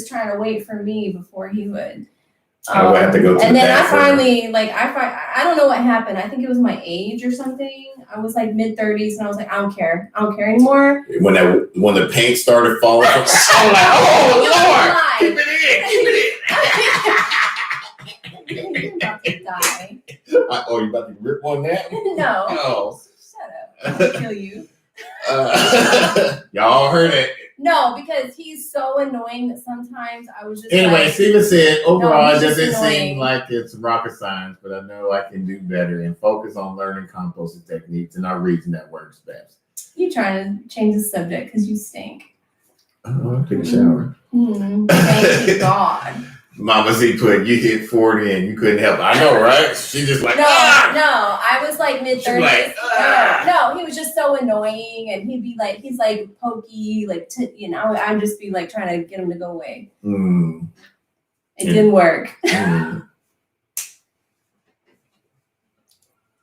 A: trying to wait for me before he would.
B: I would have to go to
A: and
B: the
A: then
B: bathroom.
A: I finally I don't know what happened. I think it was my age or something. I was mid-30s, and I was like, I don't care anymore.
B: When the paint started falling, I was like, oh Lord, keep it in.
A: You're about to die.
B: Oh, you about to rip on that?
A: No.
B: Oh.
A: Shut up. I'll kill you.
B: Y'all heard it.
A: No, because he's so annoying that sometimes I was just
B: Anyway, Steven said overall
A: No,
B: it
A: he's just
B: doesn't seem
A: annoying.
B: like it's rocket science, but I know I can do better and focus on learning composting techniques in our region that works best.
A: You trying to change the subject because you stink.
B: Oh, I'll take a shower.
A: Thank you, God.
B: Mama Z put, you hit 40 and you couldn't help it. I know, right? She just like,
A: No,
B: ah!
A: I was mid-30s.
B: She like, ah!
A: No, he was just so annoying, and he'd be he's pokey, I'd just be trying to get him to go away.
B: Mm.
A: It didn't work.
B: Mm.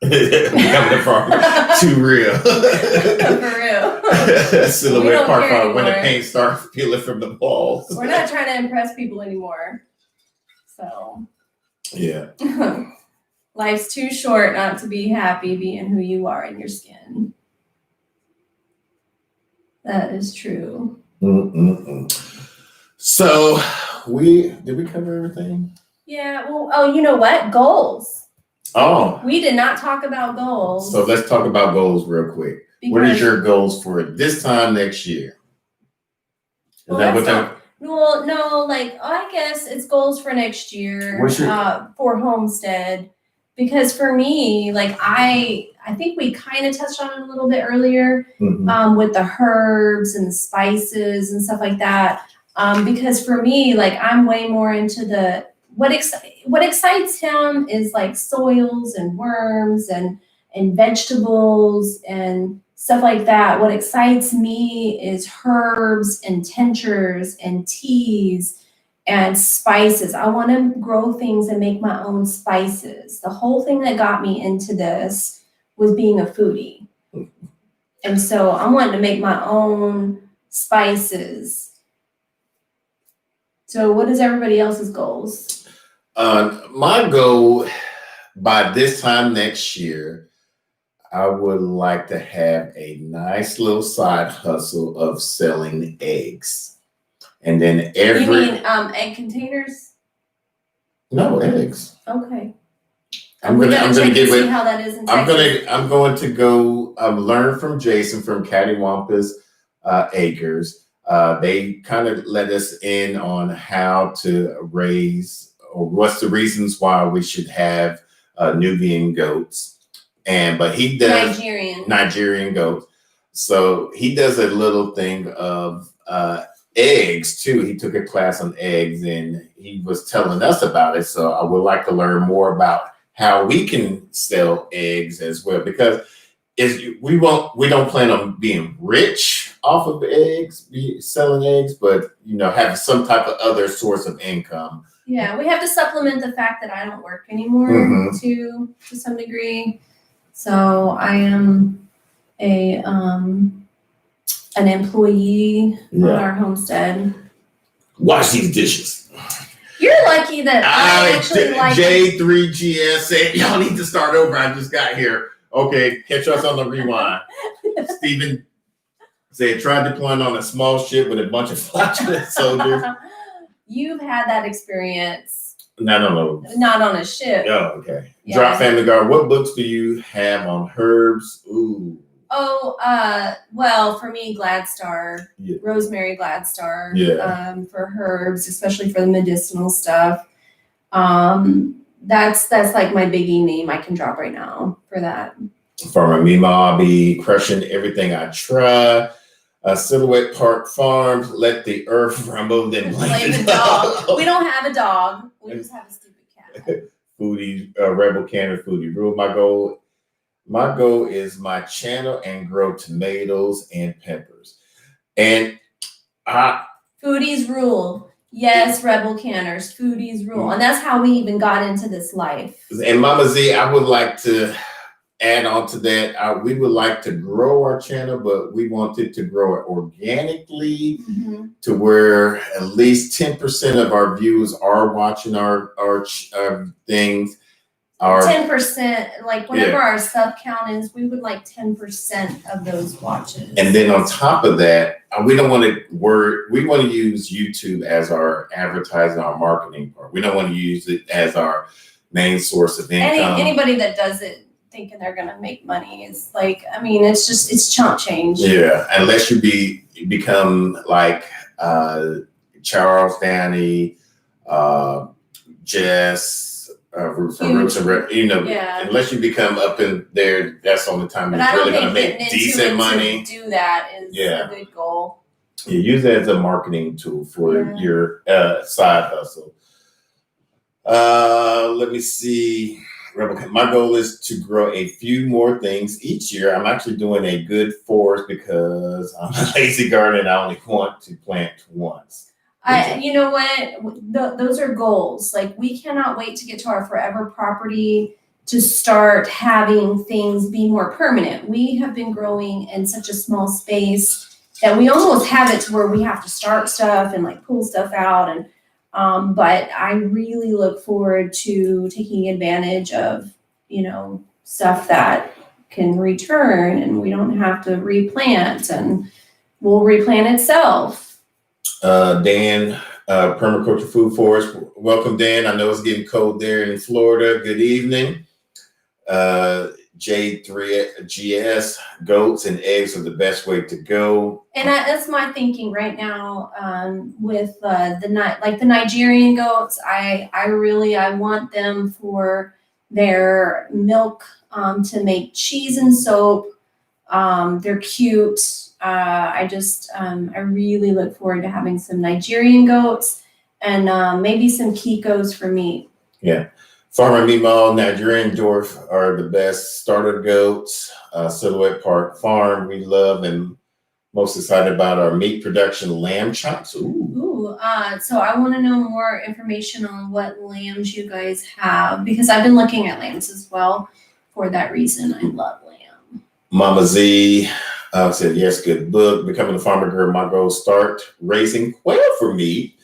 B: Coming from too real.
A: For real.
B: Silhouette part
A: care
B: when the
A: anymore.
B: paint starts peeling from the walls.
A: We're not trying to impress people anymore. So.
B: Yeah.
A: Life's too short not to be happy being who you are in your skin. That is true.
B: So did we cover everything?
A: Yeah, well, oh, you know what? Goals.
B: Oh,
A: We did not talk about goals.
B: so let's talk about goals real quick. What is your goals for this time next year? Is that what that?
A: Well, no, like I guess it's goals for next year.
B: What's your
A: for homestead? Because for me, like I think we kind of touched on it a little bit earlier, with the herbs and the spices and stuff like that. Because for me, like I'm way more into the what excites him is like soils and worms and vegetables and stuff like that. What excites me is herbs and tinctures and teas and spices. I want to grow things and make my own spices. The whole thing that got me into this was being a foodie. And so I'm wanting to make my own spices. So what is everybody else's goals?
B: My goal by this time next year, I would like to have a nice little side hustle of selling eggs. And then
A: You mean egg containers?
B: No, eggs.
A: Okay.
B: I'm gonna get with.
A: See how that is in Texas.
B: I'm going to go learn from Jason from Cattywampus Acres. They kind of let us in on how to raise or what's the reasons why we should have Nubian goats. But he does Nigerian goats. So he does a little thing of eggs too. He took a class on eggs and he was telling us about it. So I would like to learn more about how we can sell eggs as well, because we don't plan on being rich off of eggs, selling eggs, but have some type of other source of income.
A: Yeah, we have to supplement the fact that I don't work anymore to some degree. So I am an employee on our homestead.
B: Wash these dishes.
A: You're lucky that I actually like
B: J3GS said y'all need to start over. I just got here. Okay, catch us on the rewind. Stephen said tried deploying on a small ship with a bunch of flatulent soldiers.
A: You've had that experience.
B: Not on a
A: ship.
B: Oh, okay. Yeah. Drop Family Guard. What books do you have on herbs? Ooh.
A: Oh, well, for me, Gladstar, Rosemary Gladstar, for herbs, especially for the medicinal stuff. That's like my biggie name I can drop right now for that.
B: From Amima, I'll be crushing everything I try. Silhouette Park Farms, let the earth rumble, then blame the dog.
A: We don't have a dog. We just have a stupid cat.
B: Foodie, Rebel Canner Foodie Rule. My goal is my channel and grow tomatoes and peppers. And
A: Foodies rule. Yes, Rebel Canners, foodies rule. And that's how we even got into this life.
B: And Mama Z, I would like to add on to that. We would like to grow our channel, but we wanted to grow it organically to where at least 10% of our viewers are watching our things.
A: 10%, like whatever our sub count is, we would like 10% of those watches.
B: And then on top of that, we want to use YouTube as our advertising, our marketing part. We don't want to use it as our main source of income.
A: Anybody that does it thinking they're gonna make money is like, I mean, it's chump change.
B: Yeah, unless you become like Charles, Danny, Jess. Roots and unless you become up in there, that's the only time you're really going to make decent money.
A: To do that is a good goal.
B: You use it as a marketing tool for your side hustle. Let me see. My goal is to grow a few more things each year. I'm actually doing a good forest because I'm a lazy gardener and I only want to plant once.
A: You know what? Those are goals. Like we cannot wait to get to our forever property to start having things be more permanent. We have been growing in such a small space that we almost have it to where we have to start stuff and like pull stuff out. And but I really look forward to taking advantage of, stuff that can return and we don't have to replant and will replant itself.
B: Dan, Permaculture Food Forest. Welcome, Dan. I know it's getting cold there in Florida. Good evening. J3GS, goats and eggs are the best way to go.
A: And that's my thinking right now, with the Nigerian goats. I want them for their milk, to make cheese and soap. They're cute. I really look forward to having some Nigerian goats and maybe some Kikos for meat.
B: Yeah. Farmer Meemaw, Nigerian dwarf are the best starter goats. Silhouette Park Farm, we love and most excited about our meat production, lamb chops. Ooh.
A: So I want to know more information on what lambs you guys have, because I've been looking at lambs as well. For that reason, I love lamb.
B: Mama Z said, yes, good book. Becoming a farmer girl, my goal, start raising quail for meat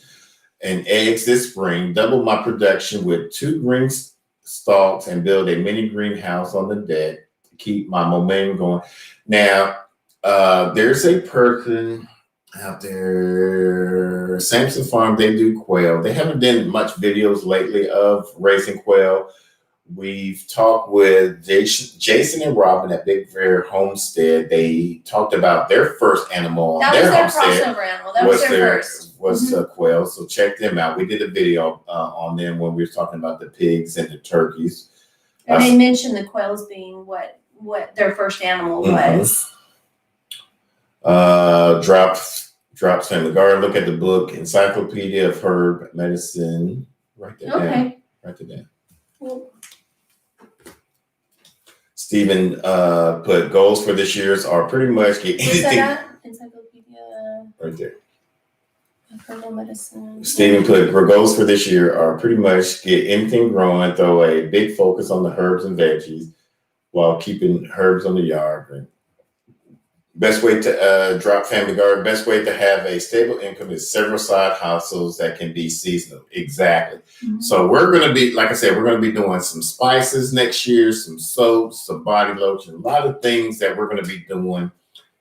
B: and eggs this spring, double my production with 2 green stalks and build a mini greenhouse on the deck to keep my momentum going. Now, there's a person out there, Samson Farm, they do quail. They haven't done much videos lately of raising quail. We've talked with Jason and Robin at Big Fair Homestead. They talked about their first animal on their homestead.
A: That was their crossover animal. That was their first.
B: Was quail. So check them out. We did a video on them when we were talking about the pigs and the turkeys.
A: And they mentioned the quails being what their first animal was.
B: Drops in the garden. Look at the book, Encyclopedia of Herb Medicine. Write that down. Write that down.
A: Cool.
B: Stephen put goals for this year's are pretty much get anything.
A: Encyclopedia.
B: Right there.
A: Herbal medicine.
B: Stephen put goals for this year are pretty much get anything growing, throw a big focus on the herbs and veggies while keeping herbs on the yard. Best way to drop family garden, best way to have a stable income is several side hustles that can be seasonal. Exactly. Mm-hmm. So we're going to be, like I said, we're going to be doing some spices next year, some soaps, some body lotion, a lot of things that we're going to be doing.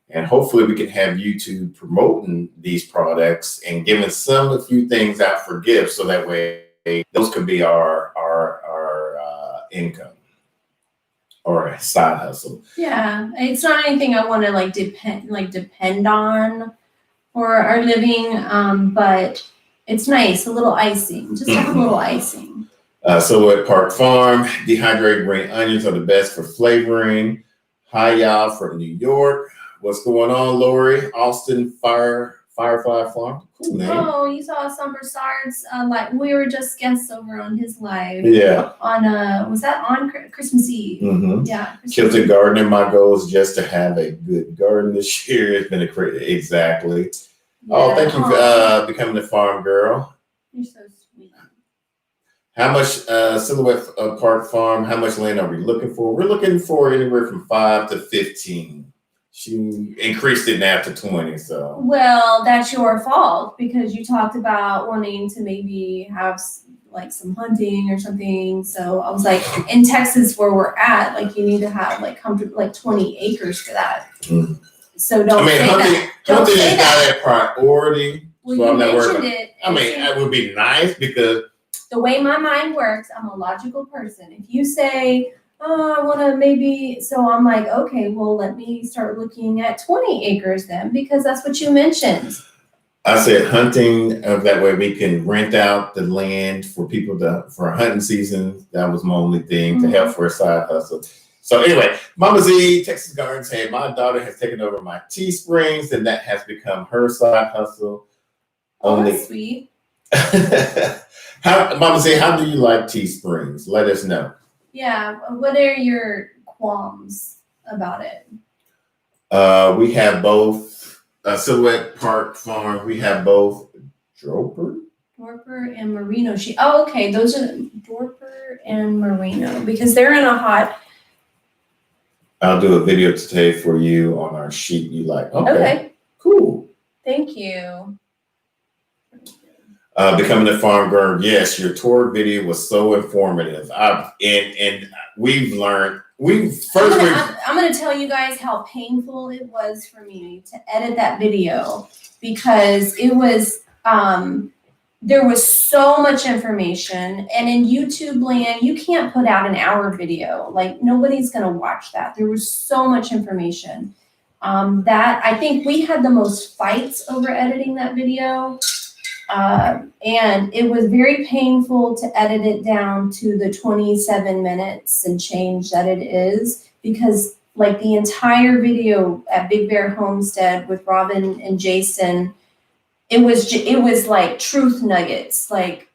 B: And hopefully we can have YouTube promoting these products and giving a few things out for gifts. So that way those could be our income. Or a side hustle.
A: Yeah, it's not anything I want to depend on for our living, but it's nice, a little icing, just have a little icing.
B: Silhouette Park Farm, dehydrated green onions are the best for flavoring. Hi y'all from New York. What's going on, Lori? Austin Firefly Farm. Cool name.
A: Oh, you saw us on Broussard's, we were just guests over on his live.
B: Yeah.
A: On was that on Christmas Eve?
B: Mm-hmm.
A: Yeah.
B: Kilted gardening. My goal is just to have a good garden this year. It's been exactly. Yeah. Oh, thank you for becoming a farm girl.
A: You're so sweet.
B: How much Silhouette Park Farm? How much land are we looking for? We're looking for anywhere from 5 to 15. She increased it now to 20, so.
A: Well, that's your fault because you talked about wanting to maybe have some hunting or something. So I was like, in Texas where we're at, you need to have 20 acres for that. Mm. So don't say that.
B: Hunting is not a priority.
A: Well,
B: so
A: you
B: I'm not
A: mentioned it.
B: It would be nice because.
A: The way my mind works, I'm a logical person. If you say, oh, I want to maybe, so I'm like, okay, well, let me start looking at 20 acres then, because that's what you mentioned.
B: I said hunting, that way we can rent out the land for people for hunting season. That was my only thing to help for a side hustle. So anyway, Mama Z, Texas Garden said, my daughter has taken over my Teesprings and that has become her side hustle.
A: Oh, that's sweet.
B: Mama Z, how do you like Teesprings? Let us know.
A: Yeah, what are your qualms about it?
B: We have both Silhouette Park Farm. We have both Dorper
A: and Merino. Okay, those are Dorper and Merino because they're in a hot.
B: I'll do a video today for you on our sheet you like. Okay. Cool.
A: Thank you.
B: Becoming a farm girl. Yes, your tour video was so informative. And we've learned.
A: I'm gonna tell you guys how painful it was for me to edit that video because it was there was so much information, and in YouTube land, you can't put out an hour video. Like nobody's gonna watch that. There was so much information. That I think we had the most fights over editing that video. And it was very painful to edit it down to the 27 minutes and change that it is, because like the entire video at Big Bear Homestead with Robin and Jason, it was like truth nuggets, like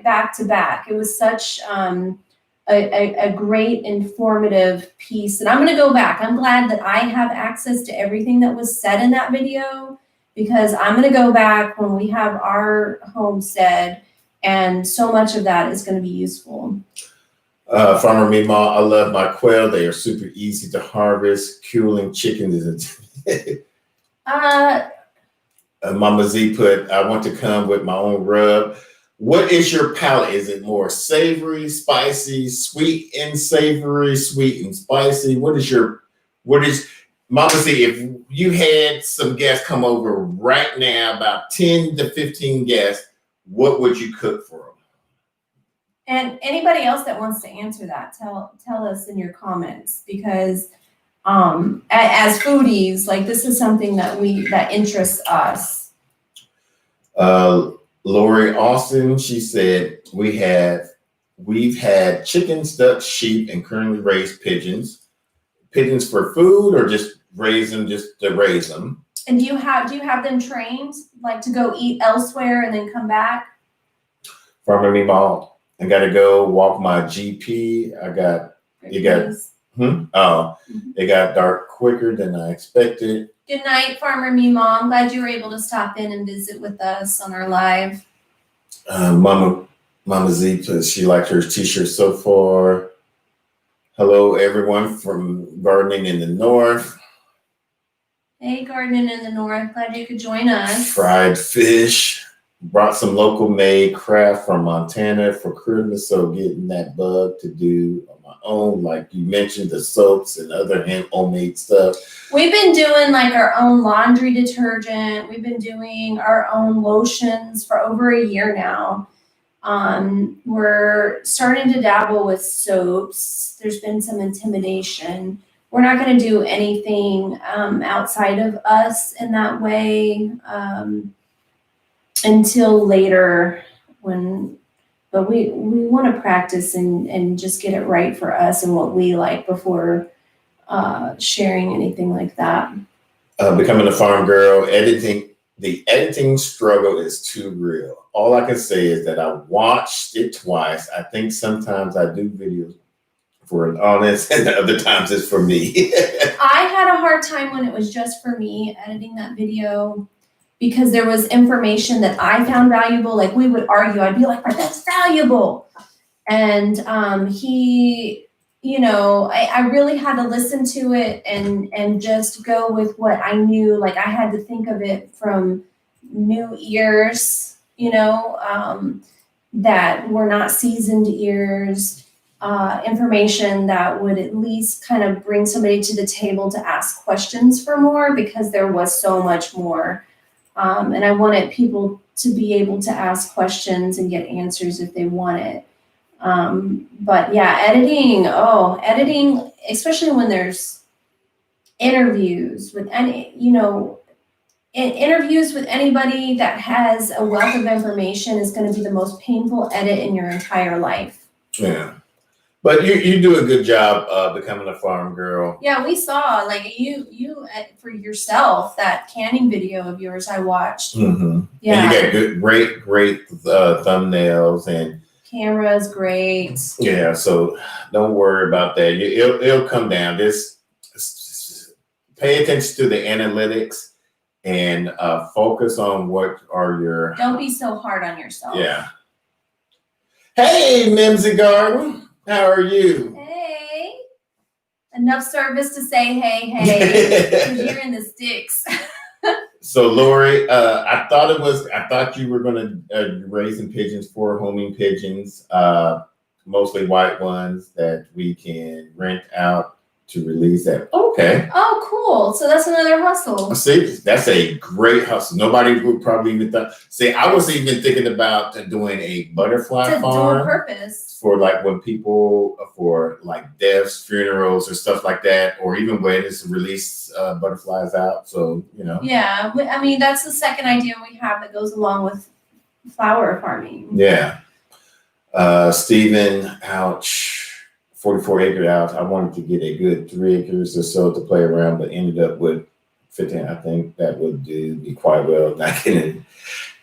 A: back to back. It was such a great informative piece. And I'm gonna go back. I'm glad that I have access to everything that was said in that video, because I'm gonna go back when we have our homestead, and so much of that is gonna be useful.
B: Farmer Meemaw, I love my quail. They are super easy to harvest. Culing chicken is Mama Z put, I want to come with my own rub. What is your palate? Is it more savory, spicy, sweet and savory, sweet and spicy? What is Mama Z, if you had some guests come over right now, about 10 to 15 guests, what would you cook for them?
A: And anybody else that wants to answer that, tell us in your comments, because as foodies, like this is something that interests us.
B: Lori Austin, she said, we've had chickens, ducks, sheep, and currently raised pigeons. Pigeons for food, or just raise them just to raise them?
A: And do you have them trained like to go eat elsewhere and then come back?
B: Farmer Meemaw, I gotta go walk my GP. It got dark quicker than I expected.
A: Good night, Farmer Meemaw. I'm glad you were able to stop in and visit with us on our live.
B: Mama Z, she liked her t-shirt so far. Hello, everyone from Gardening in the North.
A: Hey, Gardening in the North. Glad you could join us.
B: Fried fish. Brought some local made craft from Montana for Christmas, so getting that bug to do on my own, like you mentioned, the soaps and other homemade stuff.
A: We've been doing like our own laundry detergent. We've been doing our own lotions for over a year now. We're starting to dabble with soaps. There's been some intimidation. We're not going to do anything outside of us in that way. Until later, but we want to practice and just get it right for us and what we like before sharing anything like that.
B: Becoming a farm girl, the editing struggle is too real. All I can say is that I watched it twice. I think sometimes I do videos for an audience, and other times it's for me.
A: I had a hard time when it was just for me editing that video, because there was information that I found valuable. Like we would argue, I'd be like, but that's valuable. And he, I really had to listen to it and just go with what I knew. Like I had to think of it from new ears, that were not seasoned ears, information that would at least kind of bring somebody to the table to ask questions for more, because there was so much more. And I wanted people to be able to ask questions and get answers if they want it. But yeah, editing, especially when there's interviews with interviews with anybody that has a wealth of information is going to be the most painful edit in your entire life.
B: Yeah. But you do a good job becoming a farm girl.
A: Yeah, we saw like you for yourself, that canning video of yours I watched.
B: Mm-hmm.
A: Yeah,
B: and you got great thumbnails, and
A: camera's great.
B: Yeah, so don't worry about that. It'll come down. Just pay attention to the analytics and focus on what are your.
A: Don't be so hard on yourself.
B: Yeah. Hey, Mimsy Garden. How are you?
A: Hey. Enough service to say hey, because you're in the sticks.
B: So Lori, I thought you were gonna raise some pigeons for homing pigeons, mostly white ones that we can rent out to release that. Okay.
A: Oh, cool. So that's another hustle.
B: See, that's a great hustle. Nobody would probably even thought. See, I was even thinking about doing a butterfly
A: To dual
B: farm
A: purpose.
B: for like when people for like deaths, funerals, or stuff like that, or even weddings to release butterflies out. So
A: Yeah, I mean that's the second idea we have that goes along with flower farming.
B: Yeah. Stephen, ouch. 44 acre house. I wanted to get a good 3 acres or so to play around, but ended up with 15. I think that would be quite well. Not getting.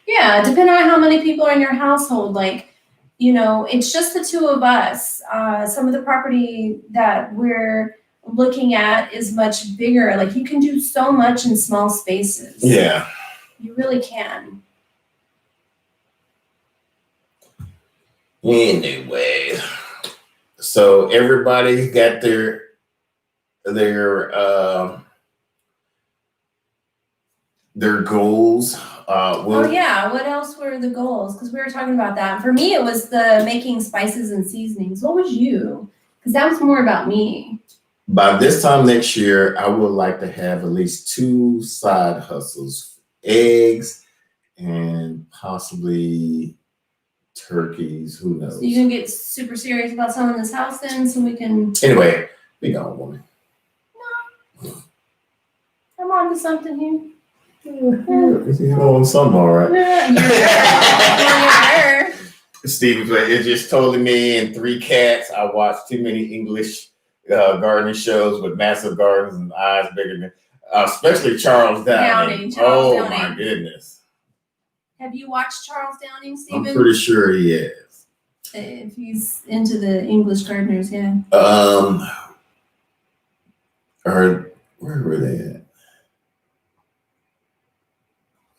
A: Yeah, depending on how many people are in your household, like, it's just the two of us. Some of the property that we're looking at is much bigger. Like you can do so much in small spaces.
B: Yeah.
A: You really can.
B: Anyway, so everybody got their goals.
A: Oh yeah, what else were the goals? Because we were talking about that. For me, it was the making spices and seasonings. What was you? Because that was more about me.
B: By this time next year, I would like to have at least 2 side hustles: eggs and possibly turkeys. Who knows?
A: So you can get super serious about selling this house then, so we can.
B: Anyway, be gone, woman.
A: I'm on to something here.
B: You're on something, all right.
A: Yeah,
B: Stevie, it just told me and 3 cats. I watched too many English gardening shows with massive gardens and eyes bigger than, especially Charles Downing. My goodness.
A: Have you watched Charles Downing, Stephen?
B: I'm pretty sure he is.
A: If he's into the English gardeners, yeah.
B: Or where were they at?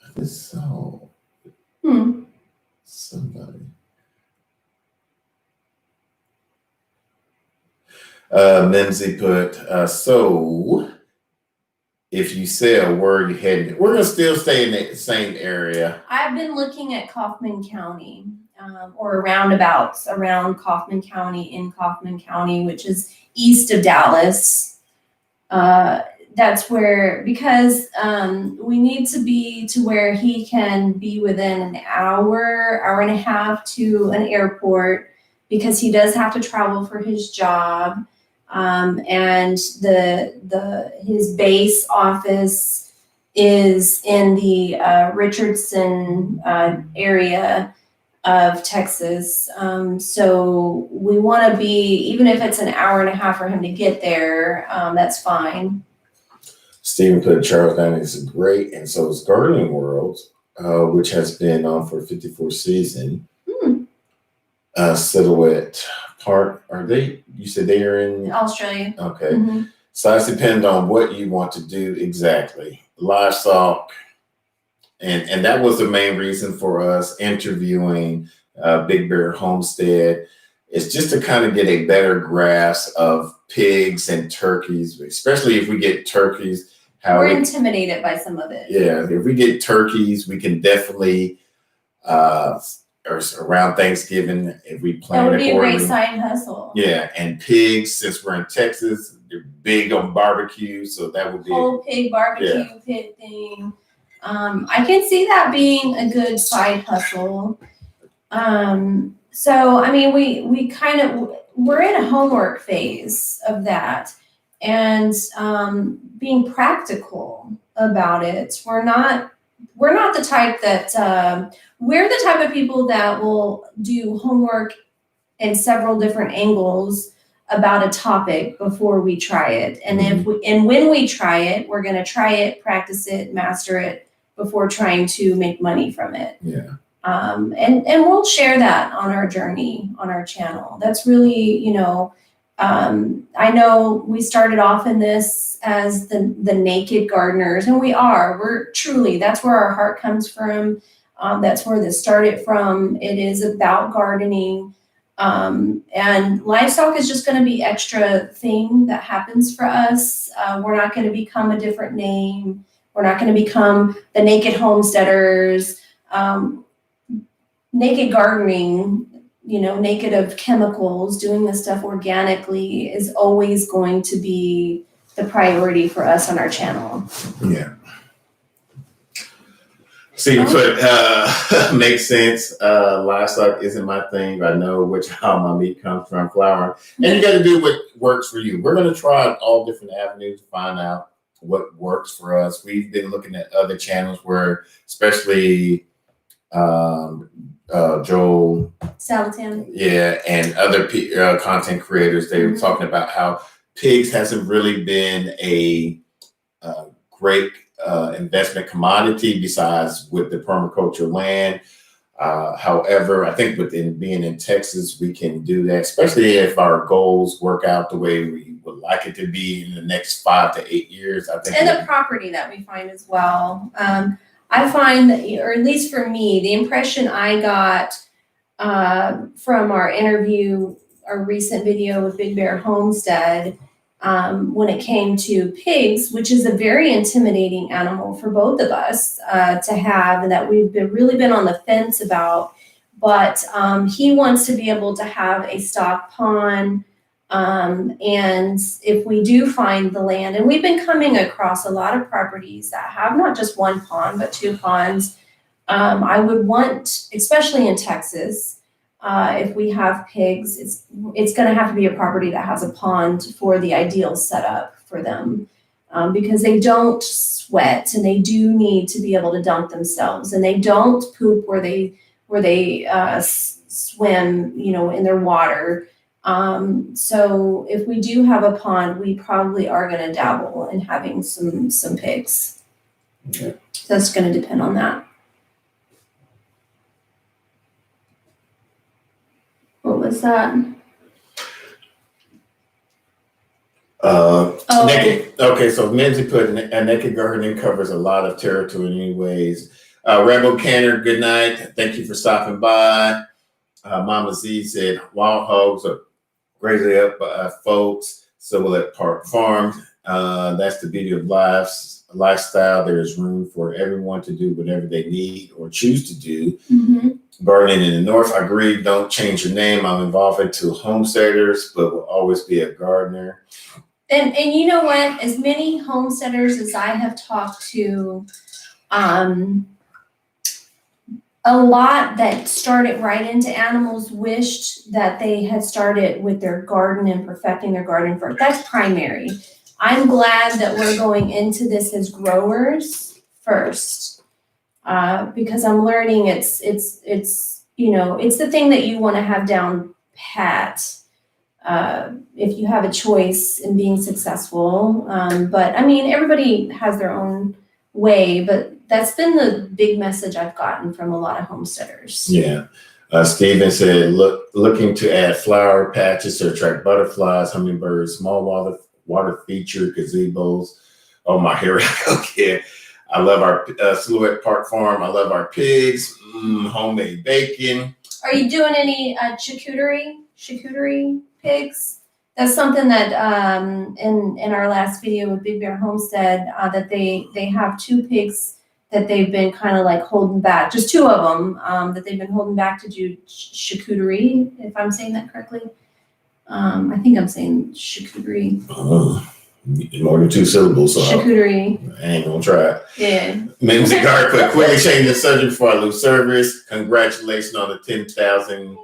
B: I just saw somebody. Mimsy put, so if you sell, where are you heading? We're gonna still stay in the same area.
A: I've been looking at Kaufman County, or roundabouts around Kaufman County, in Kaufman County, which is east of Dallas. That's where, because we need to be to where he can be within an hour and a half to an airport, because he does have to travel for his job. And his base office is in the Richardson area of Texas. So we want to be, even if it's an hour and a half for him to get there, that's fine.
B: Stephen put Charles Downing is great, and so is Gardening World, which has been on for 54 season. Silhouette Park, you said they are in
A: Australia.
B: Okay. So it depends on what you want to do exactly. Livestock, and that was the main reason for us interviewing Big Bear Homestead. It's just to kind of get a better grasp of pigs and turkeys, especially if we get turkeys.
A: We're intimidated by some of it.
B: Yeah, if we get turkeys, we can definitely, or around Thanksgiving, if we plan.
A: That would be a great side hustle.
B: Yeah, and pigs, since we're in Texas, they're big on barbecue, so that would be
A: whole pig barbecue pit thing. I can see that being a good side hustle. So I mean, we're in a homework phase of that, and being practical about it. We're not the type that we're the type of people that will do homework in several different angles about a topic before we try it. And when we try it, we're going to try it, practice it, master it before trying to make money from it.
B: Yeah.
A: And we'll share that on our journey on our channel. That's really, I know we started off in this as the Nakid gardeners, and we're truly, that's where our heart comes from. That's where this started from. It is about gardening. And livestock is just going to be extra thing that happens for us. We're not going to become a different name. We're not going to become the naked homesteaders, naked gardening, naked of chemicals. Doing this stuff organically is always going to be the priority for us on our channel.
B: Yeah. See, makes sense. Livestock isn't my thing. I know how my meat comes from, flour. And you got to do what works for you. We're going to try all different avenues to find out what works for us. We've been looking at other channels where, especially Joel
A: Salatan.
B: Yeah, and other content creators, they were talking about how pigs hasn't really been a great investment commodity besides with the permaculture land. However, I think being in Texas, we can do that, especially if our goals work out the way we would like it to be in the next 5 to 8 years. I think,
A: and the property that we find as well. I find that, or at least for me, the impression I got from our interview, our recent video with Big Bear Homestead, when it came to pigs, which is a very intimidating animal for both of us to have, and that we've really been on the fence about. But he wants to be able to have a stock pond. And if we do find the land, and we've been coming across a lot of properties that have not just one pond, but 2 ponds. I would want, especially in Texas, if we have pigs, it's going to have to be a property that has a pond for the ideal setup for them, because they don't sweat and they do need to be able to dump themselves, and they don't poop where they swim, in their water. So if we do have a pond, we probably are going to dabble in having some pigs.
B: Okay.
A: So that's going to depend on that. What was that?
B: Naked. Okay, so Mimsy put naked gardening covers a lot of territory anyways. Rebel Canner, good night. Thank you for stopping by. Mama Z said, wild hogs are greatly up folks. So will at Park Farm. That's the beauty of lifestyle. There is room for everyone to do whatever they need or choose to do.
A: Mm-hmm.
B: Burning in the north, I agree. Don't change your name. I'm involved into homesteaders, but will always be a gardener.
A: And you know what? As many homesteaders as I have talked to, a lot that started right into animals wished that they had started with their garden and perfecting their garden first. That's primary. I'm glad that we're going into this as growers first, because I'm learning it's it's the thing that you want to have down pat. If you have a choice in being successful, but I mean, everybody has their own way, but that's been the big message I've gotten from a lot of homesteaders.
B: Yeah. Steven said, looking to add flower patches to attract butterflies, hummingbirds, small water feature gazebos. Oh, my, here we go again. I love our Silhouette Park Farm. I love our pigs, homemade bacon.
A: Are you doing any charcuterie pigs? That's something that in our last video with Big Bear Homestead, that they have 2 pigs that they've been kind of like holding back, just 2 of them that they've been holding back to do charcuterie, if I'm saying that correctly. I think I'm saying charcuterie.
B: More than 2 syllables, so
A: Charcuterie.
B: I ain't gonna try it.
A: Yeah.
B: Mimsy Guard put quickly change the subject before I lose service. Congratulations on the 10,000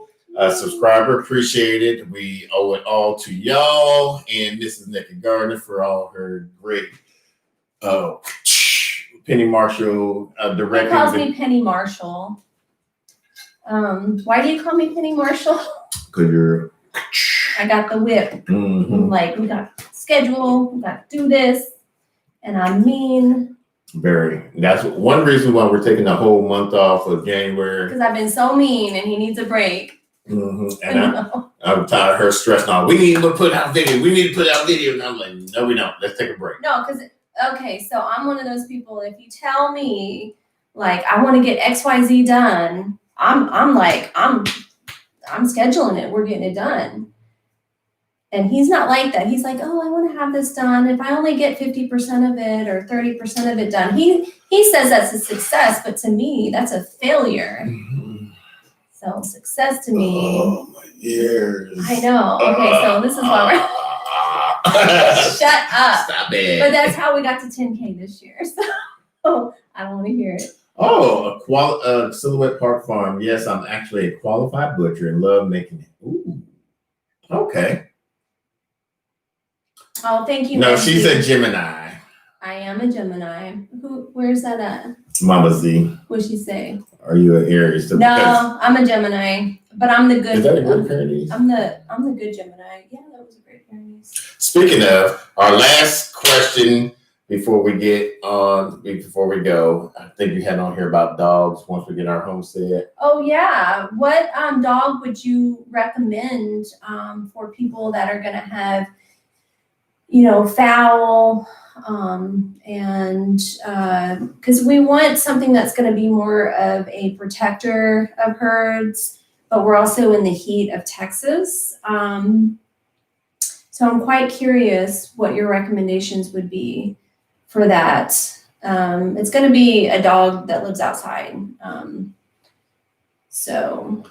B: subscriber. Appreciate it. We owe it all to y'all. And this is Nakid Gardener for all her great Penny Marshall directing.
A: He calls me Penny Marshall. Why do you call me Penny Marshall?
B: Because you're.
A: I got the whip.
B: Mm-hmm.
A: Like, we got schedule, we got to do this, and I'm mean.
B: Very. That's one reason why we're taking the whole month off of January.
A: Because I've been so mean, and he needs a break.
B: Mm-hmm. And I'm tired of her stressing on. We need to put out video. We need to put out video. And I'm like, no, we don't. Let's take a break.
A: No, because okay, so I'm one of those people. If you tell me like I want to get XYZ done, I'm scheduling it. We're getting it done. And he's not like that. He's like, oh, I want to have this done. If I only get 50% of it or 30% of it done, he says that's a success, but to me, that's a failure. So success to me.
B: Oh my ears.
A: I know. Okay, so this is why we're shut up.
B: Stop it.
A: But that's how we got to 10K this year. So I don't want to hear it.
B: Oh, Silhouette Park Farm. Yes, I'm actually a qualified butcher and love making it. Ooh. Okay.
A: Oh, thank you.
B: No,
A: Nancy.
B: she's a Gemini.
A: I am a Gemini. Where's that at?
B: Mama Z.
A: What'd she say?
B: Are you an Aries?
A: No, I'm a Gemini, but I'm the good.
B: Is that a good Pyrenees?
A: I'm the good Gemini. Yeah, that was a great Pyrenees.
B: Speaking of, our last question before we go, I think you had on here about dogs once we get our homestead.
A: Oh yeah, what dog would you recommend for people that are gonna have, fowl, and because we want something that's going to be more of a protector of herds, but we're also in the heat of Texas. So I'm quite curious what your recommendations would be for that. It's going to be a dog that lives outside. So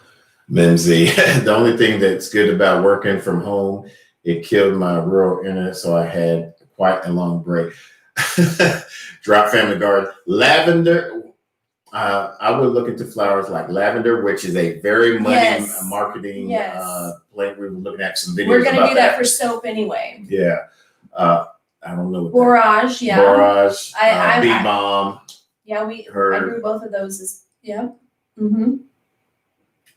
B: Mimsy, the only thing that's good about working from home, it killed my rural internet, so I had quite a long break. Drop family garden. Lavender. I would look into flowers like lavender, which is a very money marketing plant. We were looking at some videos.
A: We're going to do that for soap anyway.
B: Yeah. I don't know.
A: Borage, yeah.
B: Borage, bee balm.
A: Yeah, I grew both of those. Mm-hmm.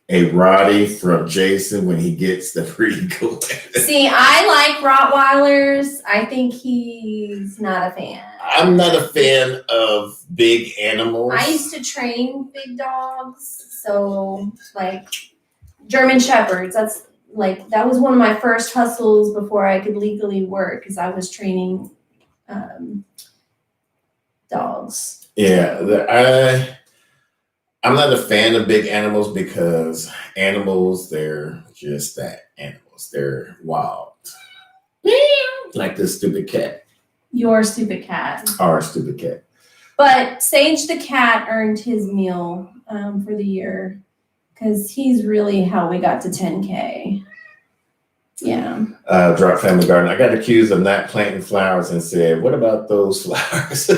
B: A Roddy from Jason when he gets the free going.
A: See, I like Rottweilers. I think he's not a fan.
B: I'm not a fan of big animals.
A: I used to train big dogs. So, like, German Shepherds. That was one of my first hustles before I could legally work, because I was training dogs.
B: Yeah, I'm not a fan of big animals because animals, they're just that, animals. They're wild. Like this stupid cat.
A: Your stupid cat.
B: Our stupid cat.
A: But Sage the cat earned his meal for the year, because he's really how we got to 10K. Yeah.
B: Drop family garden. I got accused of not planting flowers and said, what about those flowers?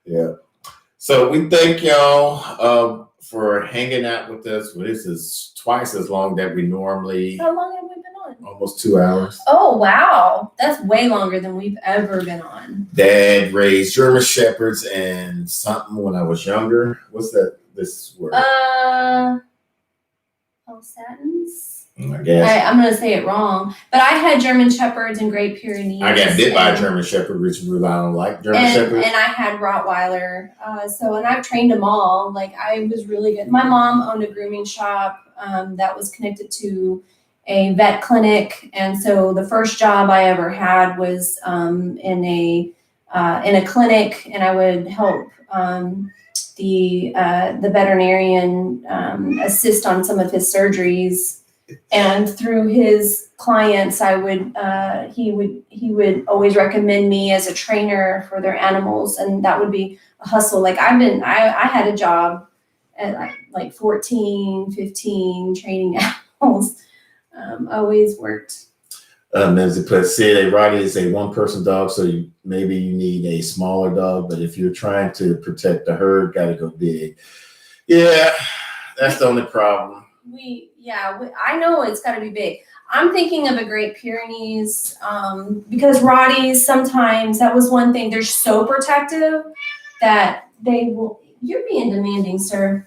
B: Yeah. So we thank y'all for hanging out with us. Well, this is twice as long that we normally.
A: How long have we been on?
B: Almost 2 hours.
A: Oh, wow. That's way longer than we've ever been on.
B: Dad raised German Shepherds and something when I was younger. What's that? This word?
A: Satins?
B: I guess.
A: I'm going to say it wrong. But I had German Shepherds and Great Pyrenees.
B: I got bit by a German Shepherd, which I don't like German Shepherds.
A: And I had Rottweiler. And I've trained them all. Like, I was really good. My mom owned a grooming shop that was connected to a vet clinic. And so the first job I ever had was in a clinic, and I would help the veterinarian assist on some of his surgeries. And through his clients, he would always recommend me as a trainer for their animals, and that would be a hustle. Like I had a job at like 14, 15 training animals. Always worked.
B: As put, said, a Roddy is a one-person dog, so maybe you need a smaller dog. But if you're trying to protect the herd, got to go big. Yeah, that's the only problem.
A: I know it's got to be big. I'm thinking of a Great Pyrenees because Rotties, sometimes, that was one thing. They're so protective that they will. You're being demanding, sir.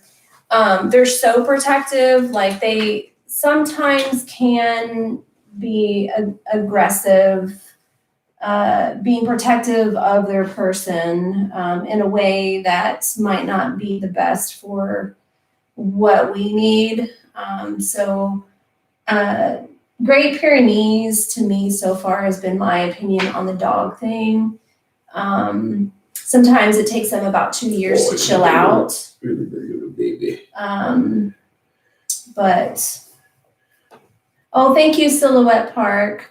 A: They're so protective, like they sometimes can be aggressive, being protective of their person in a way that might not be the best for what we need. Great Pyrenees to me so far has been my opinion on the dog thing. Sometimes it takes them about 2 years to chill out.
B: Really, really, baby.
A: But Oh, thank you, Silhouette Park.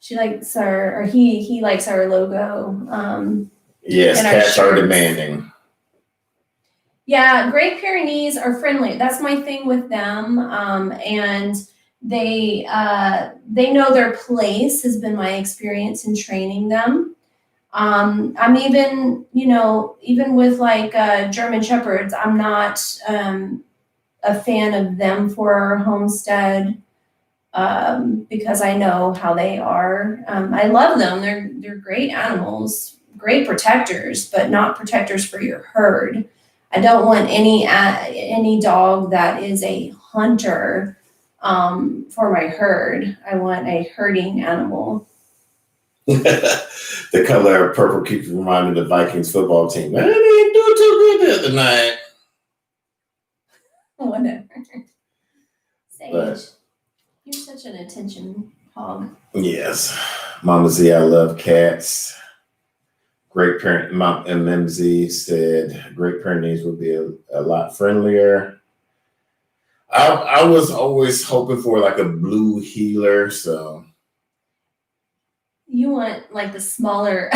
A: She likes our, or he likes our logo.
B: Yes,
A: And our
B: cats are
A: shirts.
B: demanding.
A: Yeah, Great Pyrenees are friendly. That's my thing with them. And they know their place has been my experience in training them. I'm even, even with like German Shepherds, I'm not a fan of them for homestead because I know how they are. I love them. They're great animals, great protectors, but not protectors for your herd. I don't want any dog that is a hunter for my herd. I want a herding animal.
B: The color purple keeps reminding the Vikings football team. Man, they didn't do too good the other night.
A: Whatever. Sage,
B: But-
A: you're such an attention hog.
B: Yes, Mama Z, I love cats. Great parent, Mom MMZ said Great Pyrenees would be a lot friendlier. I was always hoping for like a blue healer, so
A: You want like the smaller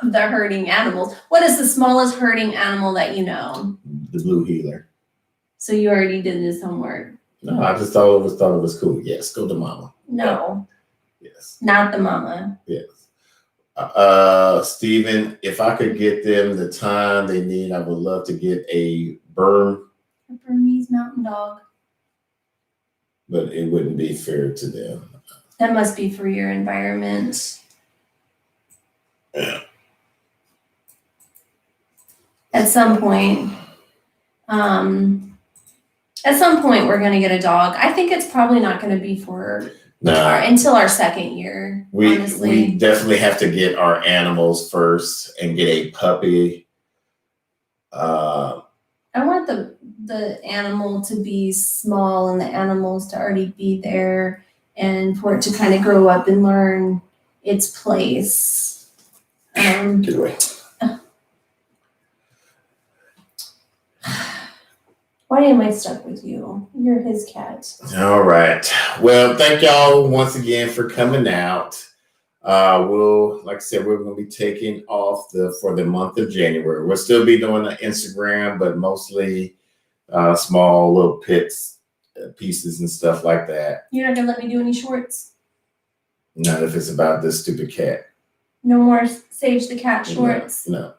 A: of the herding animals. What is the smallest herding animal that you know?
B: the blue healer.
A: So you already did this homework.
B: No, I just thought it was cool. Yes, go to Mama.
A: No,
B: Yes.
A: not the mama.
B: Yes. Steven, if I could get them the time they need, I would love to get a Burmese,
A: A Burmese mountain dog.
B: but it wouldn't be fair to them.
A: That must be for your environment.
B: Yeah.
A: At some point, we're gonna get a dog. I think it's probably not gonna be for until our second year.
B: We
A: honestly.
B: definitely have to get our animals first and get a puppy.
A: I want the animal to be small and the animals to already be there and for it to kind of grow up and learn its place.
B: Get away.
A: Why am I stuck with you? You're his cat.
B: All right. Well, thank y'all once again for coming out. Like I said, we're going to be taking off for the month of January. We'll still be doing the Instagram, but mostly small little pieces and stuff like that.
A: You're not gonna let me do any shorts?
B: Not if it's about this stupid cat.
A: No more Sage the Cat shorts.
B: No.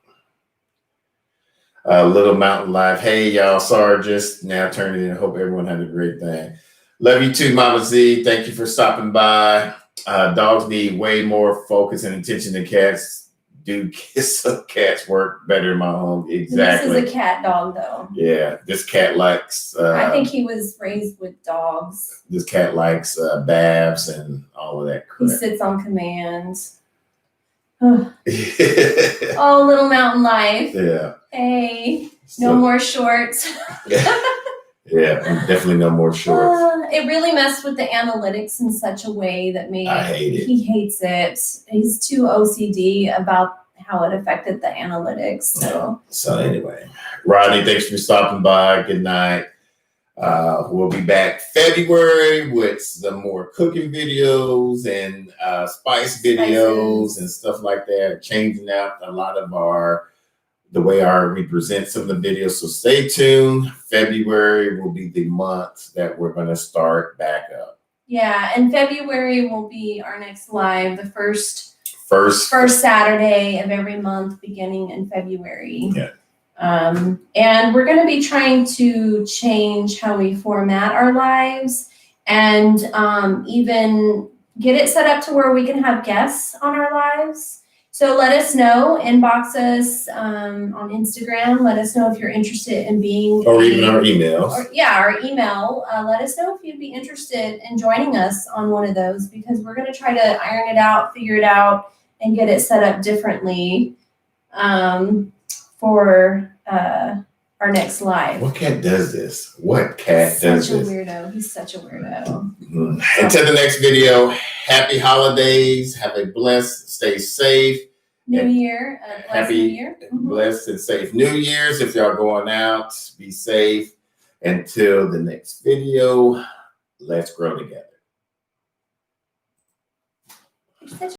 B: Little Mountain Live. Hey, y'all. Sorry, just now turning in. Hope everyone had a great thing. Love you too, Mama Z. Thank you for stopping by. Dogs need way more focus and attention than cats do. Some cats work better in my home. Exactly.
A: This is a cat dog, though.
B: Yeah, this cat likes.
A: I think he was raised with dogs.
B: This cat likes babs and all of that
A: He
B: crap.
A: sits on command. Oh, Little Mountain Life.
B: Yeah.
A: Hey, no more shorts.
B: Yeah, definitely no more shorts.
A: It really messed with the analytics in such a way that made
B: I hate it.
A: He hates it. He's too OCD about how it affected the analytics.
B: So anyway, Rodney, thanks for stopping by. Good night. We'll be back February with some more cooking videos and spice videos and stuff like that. Changing out a lot of the way we present some of the videos. So stay tuned. February will be the month that we're going to start back up.
A: Yeah, and February will be our next live, the first
B: First
A: Saturday of every month beginning in February.
B: Yeah.
A: And we're going to be trying to change how we format our lives and even get it set up to where we can have guests on our lives. So let us know, inbox us on Instagram. Let us know if you're interested in being
B: or even our emails.
A: Our email. Let us know if you'd be interested in joining us on one of those because we're going to try to iron it out, figure it out, and get it set up differently for our next live.
B: What cat does this? What cat does this?
A: Such a weirdo. He's such a weirdo.
B: Until the next video, happy holidays. Have a blessed, stay safe.
A: New Year. Blessed New Year.
B: Blessed and safe New Year's. If y'all going out, be safe. Until the next video, let's grow together.
A: You're such